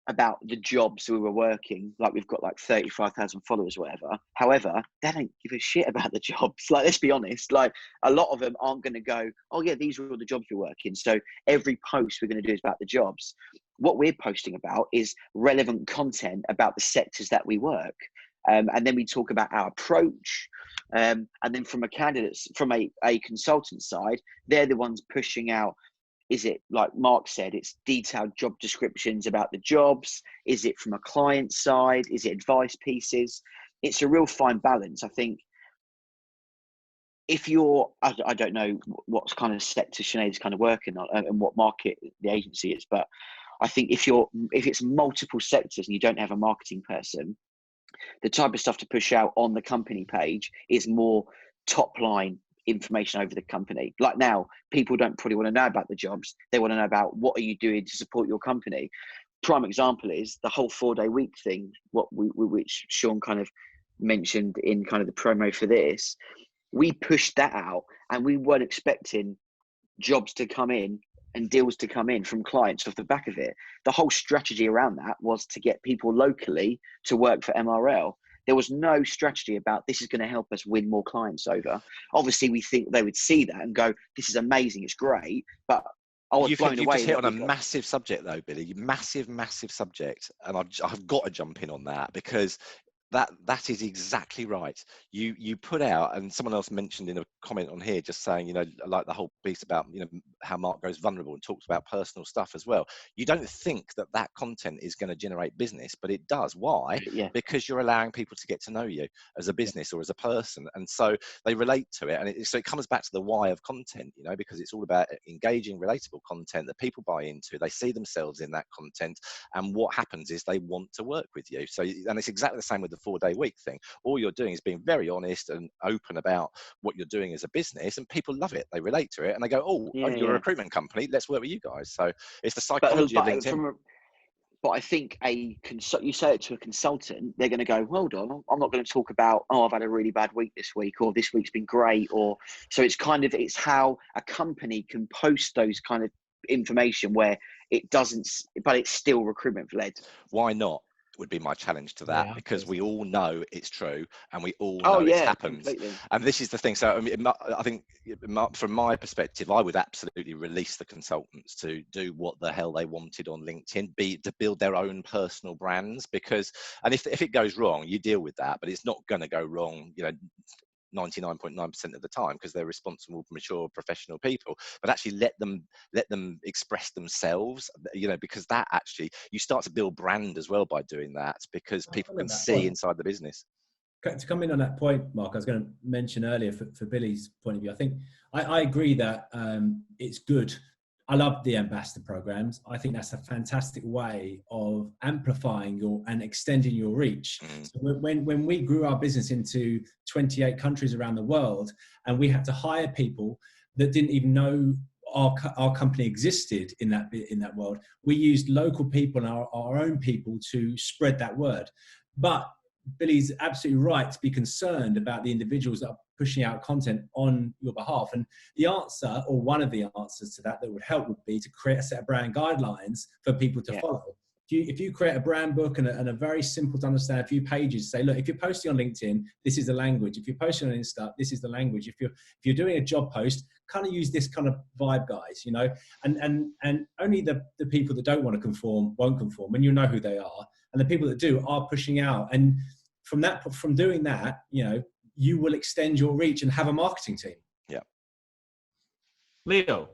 about the jobs we were working, like we've got like 35,000 followers or whatever. However, they don't give a shit about the jobs. Like, let's be honest, like a lot of them aren't going to go, oh yeah, these are all the jobs we're working. So every post we're going to do is about the jobs. What we're posting about is relevant content about the sectors that we work. And then we talk about our approach. And then from a consultant side, they're the ones pushing out. Is it, like Mark said, it's detailed job descriptions about the jobs? Is it from a client side? Is it advice pieces? It's a real fine balance. I think if you're, I don't know what kind of sector Sinead's kind of working on and what market the agency is, but I think if it's multiple sectors and you don't have a marketing person, the type of stuff to push out on the company page is more top line information over the company. Like now, people don't probably want to know about the jobs. They want to know about what are you doing to support your company. Prime example is the whole 4-day week thing, which Sean kind of mentioned in kind of the promo for this. We pushed that out and we weren't expecting jobs to come in and deals to come in from clients off the back of it. The whole strategy around that was to get people locally to work for MRL. There was no strategy about this is going to help us win more clients over. Obviously, we think they would see that and go, this is amazing, it's great. But I was blown away. You've just hit on a massive subject though, Billy. Massive subject. And I've got to jump in on that because that is exactly right. You put out, and someone else mentioned in a comment on here, just saying, you know, like the whole piece about, you know, how Mark goes vulnerable and talks about personal stuff as well. You don't think that content is going to generate business, but it does. Why? Yeah. Because you're allowing people to get to know you as a business or as a person, and so they relate to it. And so it comes back to the why of content, you know, because it's all about engaging, relatable content that people buy into. They see themselves in that content, and what happens is they want to work with you. So, and it's exactly the same with the 4-day week thing. All you're doing is being very honest and open about what you're doing as a business, and people love it. They relate to it and they go, oh, you're a recruitment company, let's work with you guys. So it's the psychology of LinkedIn. But I think you say it to a consultant, they're going to go, hold on, I'm not going to talk about, oh, I've had a really bad week this week, or this week's been great. Or so it's how a company can post those kind of information where it doesn't, but it's still recruitment led. Why not? Would be my challenge to that, because we all know it's true and we all know it's happened. Completely. And this is the thing. So I mean, I think from my perspective, I would absolutely release the consultants to do what the hell they wanted on LinkedIn, to build their own personal brands, because, and if it goes wrong, you deal with that, but it's not going to go wrong, you know, 99.9% of the time, because they're responsible, mature, professional people. But actually let them express themselves, you know, because that actually, you start to build brand as well by doing that, because people can see inside the business. To come in on that point, Mark, I was going to mention earlier for Billy's point of view, I think I agree that it's good. I love the ambassador programs. I think that's a fantastic way of amplifying and extending your reach. So when we grew our business into 28 countries around the world, and we had to hire people that didn't even know our company existed in that world, we used local people and our own people to spread that word. But Billy's absolutely right to be concerned about the individuals that are pushing out content on your behalf. And the answer, or one of the answers to that would help, would be to create a set of brand guidelines for people to follow. If you create a brand book and a very simple to understand, a few pages, say, look, if you're posting on LinkedIn, this is the language. If you're posting on Insta, this is the language. If you're doing a job post, kind of use this kind of vibe, guys, you know, and only the people that don't want to conform won't conform, and you know who they are. And the people that do are pushing out. And from doing that, you know, you will extend your reach and have a marketing team. Yeah. Leo,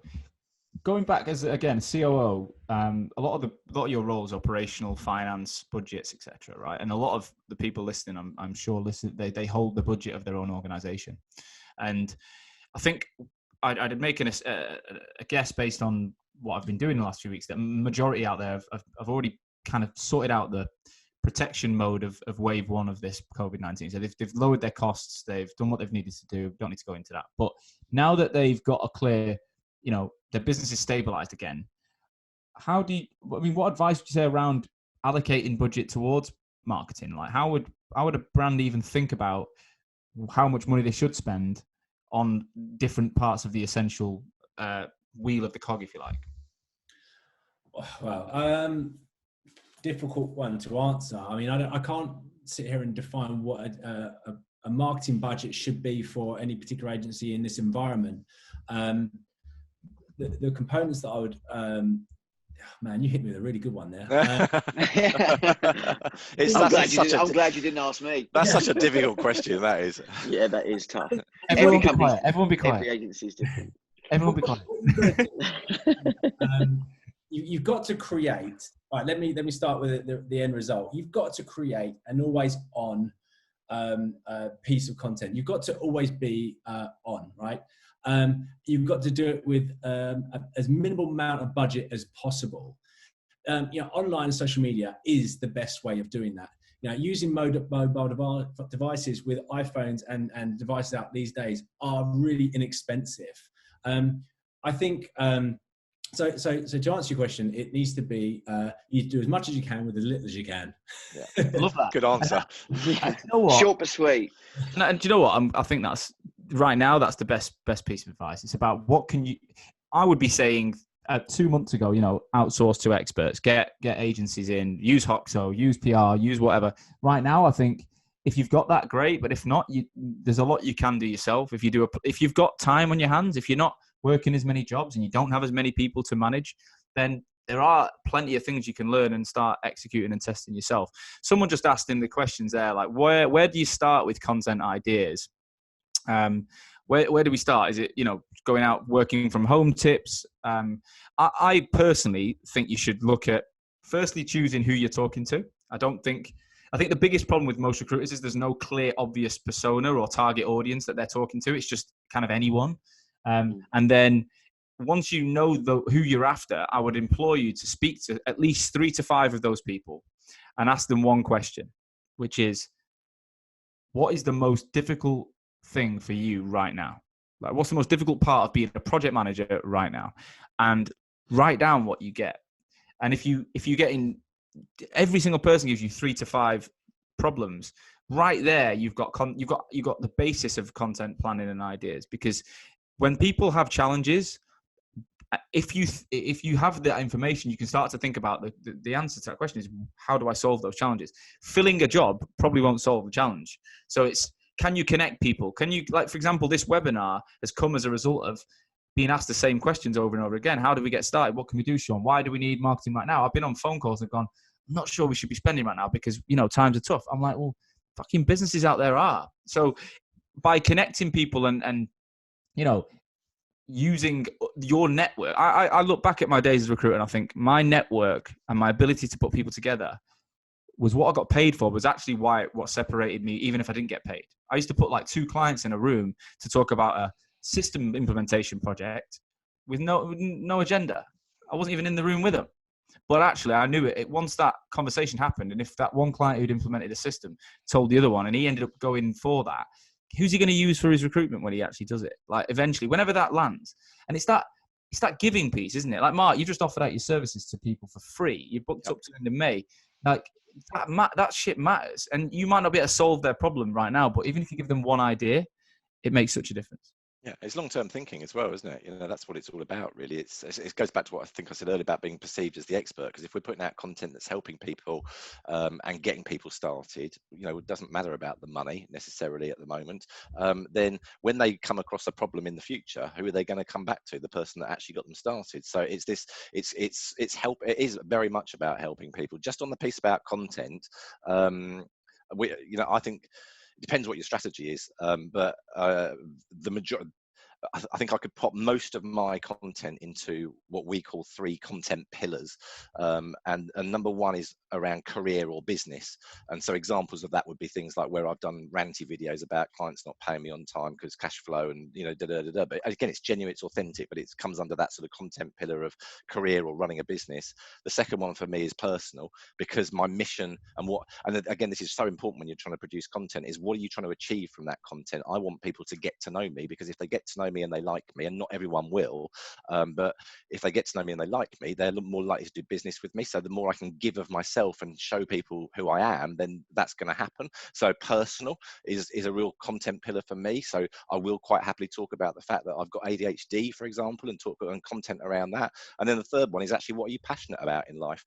going back as, again, COO, a lot of your roles, operational, finance, budgets, etc., right? And a lot of the people listening, I'm sure, they hold the budget of their own organization. And I think I'd make a guess based on what I've been doing the last few weeks, that majority out there have already kind of sorted out the protection mode of wave 1 of this COVID-19. So they've lowered their costs, they've done what they've needed to do, don't need to go into that. But now that they've got a clear, you know, their business is stabilized again, what advice would you say around allocating budget towards marketing? Like how would a brand even think about how much money they should spend on different parts of the essential wheel of the cog, if you like? Well, difficult one to answer. I mean, I can't sit here and define what a marketing budget should be for any particular agency in this environment. The components that I would, man, you hit me with a really good one there. I'm glad you didn't ask me. That's such a difficult question. That is. Yeah, that is tough. Everyone be quiet. Every agency is different. Everyone be quiet. You've got to create. All right, let me start with the end result. You've got to create an always on piece of content. You've got to always be on, right? You've got to do it with as minimal amount of budget as possible. Online and social media is the best way of doing that. Using mobile devices with iPhones and devices out these days are really inexpensive. I think, so to answer your question, it needs to be, you do as much as you can with as little as you can. Yeah. Love that. Good answer. You know what? Short but sweet. And do you know what? I think that's, right now, that's the best piece of advice. It's about I would be saying 2 months ago, outsource to experts, get agencies in, use Hoxo, use PR, use whatever. Right now, I think if you've got that, great. But if not, there's a lot you can do yourself. If you've got time on your hands, if you're not working as many jobs and you don't have as many people to manage, then there are plenty of things you can learn and start executing and testing yourself. Someone just asked in the questions there, like, where do you start with content ideas? Where do we start? Is it, going out, working from home tips? I personally think you should look at firstly choosing who you're talking to. I think the biggest problem with most recruiters is there's no clear, obvious persona or target audience that they're talking to. It's just kind of anyone. And then once you know who you're after, I would implore you to speak to at least 3 to 5 of those people and ask them one question, which is, what is the most difficult thing for you right now? Like, what's the most difficult part of being a project manager right now? And write down what you get. And if you get in, every single person gives you 3 to 5 problems. Right there, you've got the basis of content planning and ideas. Because when people have challenges, if you have that information, you can start to think about the answer to that question is, how do I solve those challenges? Filling a job probably won't solve the challenge. So it's, can you connect people? Can you, like, for example, this webinar has come as a result of being asked the same questions over and over again. How do we get started? What can we do, Sean? Why do we need marketing right now? I've been on phone calls and gone, I'm not sure we should be spending right now because, times are tough. I'm like, well, fucking businesses out there are. So by connecting people and using your network, I look back at my days as a recruiter and I think my network and my ability to put people together was what I got paid for, was actually what separated me, even if I didn't get paid. I used to put like 2 clients in a room to talk about a system implementation project with no agenda. I wasn't even in the room with them. But actually, I knew it once that conversation happened. And if that one client who'd implemented a system told the other one and he ended up going for that, who's he going to use for his recruitment when he actually does it? Like, eventually, whenever that lands. And it's that giving piece, isn't it? Like, Mark, you just offered out your services to people for free. You booked up to the end of May. Like, that shit matters. And you might not be able to solve their problem right now, but even if you give them one idea, it makes such a difference. Yeah, it's long-term thinking as well, isn't it? That's what it's all about, really. It goes back to what I think I said earlier about being perceived as the expert. Because if we're putting out content that's helping people and getting people started, it doesn't matter about the money necessarily at the moment. Then when they come across a problem in the future, who are they going to come back to? The person that actually got them started. So it's help. It is very much about helping people. Just on the piece about content, I think. It depends what your strategy is, but the majority. I think I could pop most of my content into what we call 3 content pillars. And number 1 is around career or business. And so examples of that would be things like where I've done ranty videos about clients not paying me on time because cash flow and, But again, it's genuine, it's authentic, but it comes under that sort of content pillar of career or running a business. The second one for me is personal, because my mission and again, this is so important when you're trying to produce content, is what are you trying to achieve from that content? I want people to get to know me, because if they get to know know me and they like me, and not everyone will, but if they get to know me and they like me, they're more likely to do business with me. So the more I can give of myself and show people who I am, then that's going to happen. So personal is a real content pillar for me. So I will quite happily talk about the fact that I've got ADHD, for example, and talk on content around that. And then the third one is actually, what are you passionate about in life?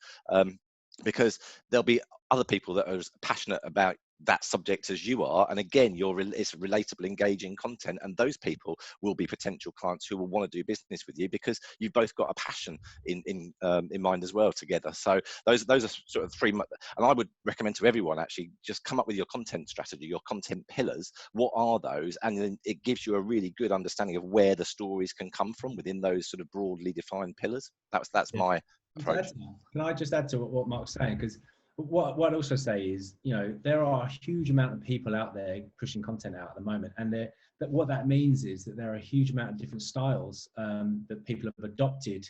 Because there'll be other people that are as passionate about that subject as you are, and again, it's relatable, engaging content, and those people will be potential clients who will want to do business with you because you've both got a passion in mind as well together. So those are sort of three, and I would recommend to everyone, actually, just come up with your content strategy, your content pillars. What are those? And then it gives you a really good understanding of where the stories can come from within those sort of broadly defined pillars. That's my approach. Can I just add to what Mark's saying? Because what I'd also say is, there are a huge amount of people out there pushing content out at the moment, and what that means is that there are a huge amount of different styles that people have adopted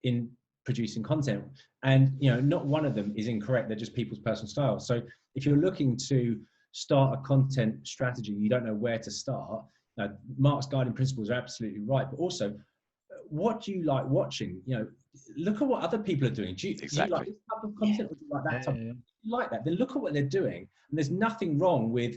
in producing content, and not one of them is incorrect. They're just people's personal styles. So if you're looking to start a content strategy, you don't know where to start. Mark's guiding principles are absolutely right, but also, what do you like watching? Look at what other people are doing. Do you like this type of content, or do you like that type? If you like that, then look at what they're doing. And there's nothing wrong with,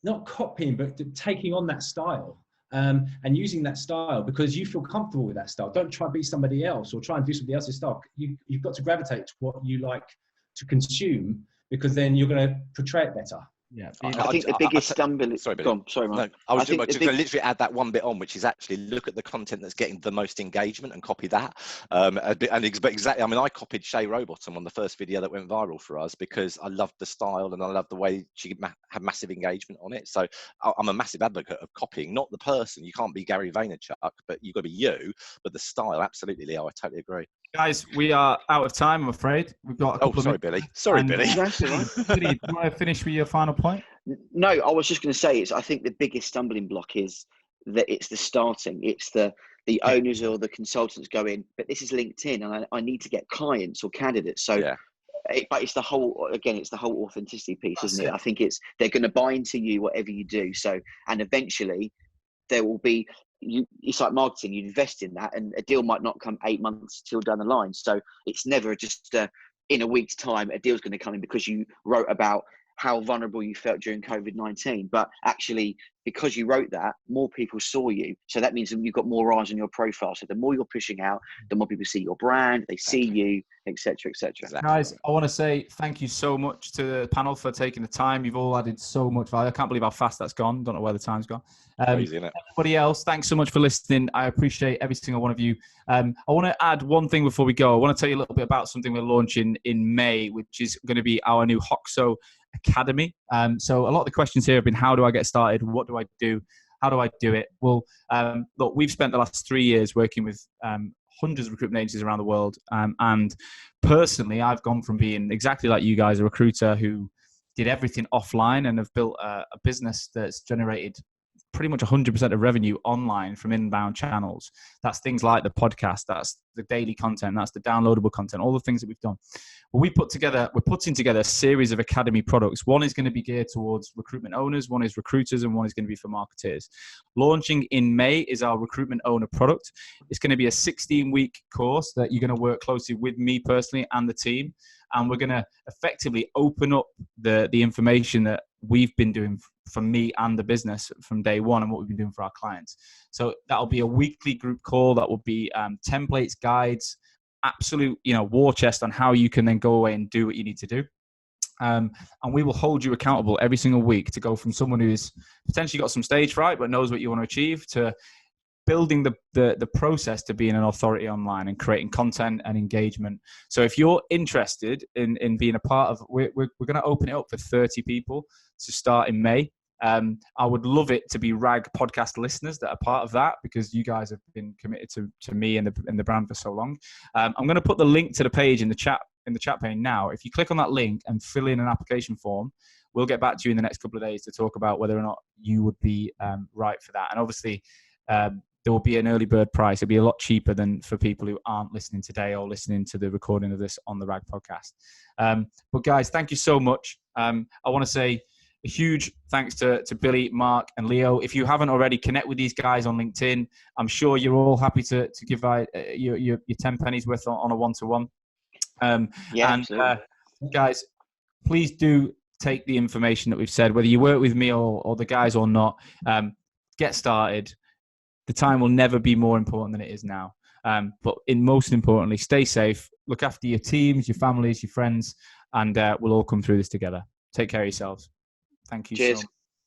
not copying, but taking on that style and using that style because you feel comfortable with that style. Don't try to be somebody else or try and do somebody else's style. You've got to gravitate to what you like to consume, because then you're going to portray it better. Yeah, I think the biggest stumbling. Sorry, Mark. No, I was just going to literally add that one bit on, which is actually look at the content that's getting the most engagement and copy that. Exactly. I mean, I copied Shay Rowbottom on the first video that went viral for us because I loved the style and I loved the way she had massive engagement on it. So I'm a massive advocate of copying, not the person. You can't be Gary Vaynerchuk, but you've got to be you. But the style, absolutely, Leo. I totally agree. Guys, we are out of time, I'm afraid. We've got a couple of minutes. Billy. Sorry, Billy. That's all right. Billy, do you want to finish with your final point? No, I was just going to say, I think the biggest stumbling block is that it's the starting. It's the owners or the consultants go in, but this is LinkedIn and I need to get clients or candidates. So, but it's the whole authenticity piece, isn't it? I think they're going to buy into you, whatever you do. So, and eventually there will be, it's like marketing, you invest in that and a deal might not come 8 months till down the line. So it's never just in a week's time, a deal's going to come in because you wrote about how vulnerable you felt during COVID-19, but actually because you wrote that, more people saw you. So that means you've got more eyes on your profile. So the more you're pushing out, the more people see your brand, they see you, etc., etc. Exactly. Guys, I want to say thank you so much to the panel for taking the time. You've all added so much value. I can't believe how fast that's gone. Don't know where the time's gone. Crazy, isn't it? Everybody else, thanks so much for listening. I appreciate every single one of you. I want to add one thing before we go. I want to tell you a little bit about something we're launching in May, which is going to be our new Hoxo Academy. So a lot of the questions here have been, how do I get started? What do I do? How do I do it? Well, look, we've spent the last 3 years working with hundreds of recruitment agencies around the world. And personally, I've gone from being exactly like you guys, a recruiter who did everything offline and have built a business that's generated pretty much 100% of revenue online from inbound channels. That's things like the podcast, that's the daily content, that's the downloadable content, all the things that we've done. Well, we're putting together a series of academy products. One is going to be geared towards recruitment owners, one is recruiters, and one is going to be for marketeers. Launching in May is our recruitment owner product. It's going to be a 16-week course that you're going to work closely with me personally and the team. And we're going to effectively open up the information that we've been doing for me and the business from day one and what we've been doing for our clients. So that'll be a weekly group call. That will be templates, guides, absolute, war chest on how you can then go away and do what you need to do. And we will hold you accountable every single week to go from someone who's potentially got some stage fright but knows what you want to achieve to building the process to being an authority online and creating content and engagement. So if you're interested in being a part of, we're going to open it up for 30 people to start in May. I would love it to be RAG podcast listeners that are part of that, because you guys have been committed to me and the brand for so long. I'm going to put the link to the page in the chat pane now. If you click on that link and fill in an application form, we'll get back to you in the next couple of days to talk about whether or not you would be right for that. And obviously, there will be an early bird price. It'll be a lot cheaper than for people who aren't listening today or listening to the recording of this on the RAG podcast. But guys, thank you so much. I want to say a huge thanks to Billy, Mark, and Leo. If you haven't already, connect with these guys on LinkedIn. I'm sure you're all happy to give your 10 pennies worth on a one-to-one. Guys, please do take the information that we've said, whether you work with me or the guys or not. Get started. The time will never be more important than it is now. But most importantly, stay safe. Look after your teams, your families, your friends, and we'll all come through this together. Take care of yourselves. Thank you. Cheers. So much.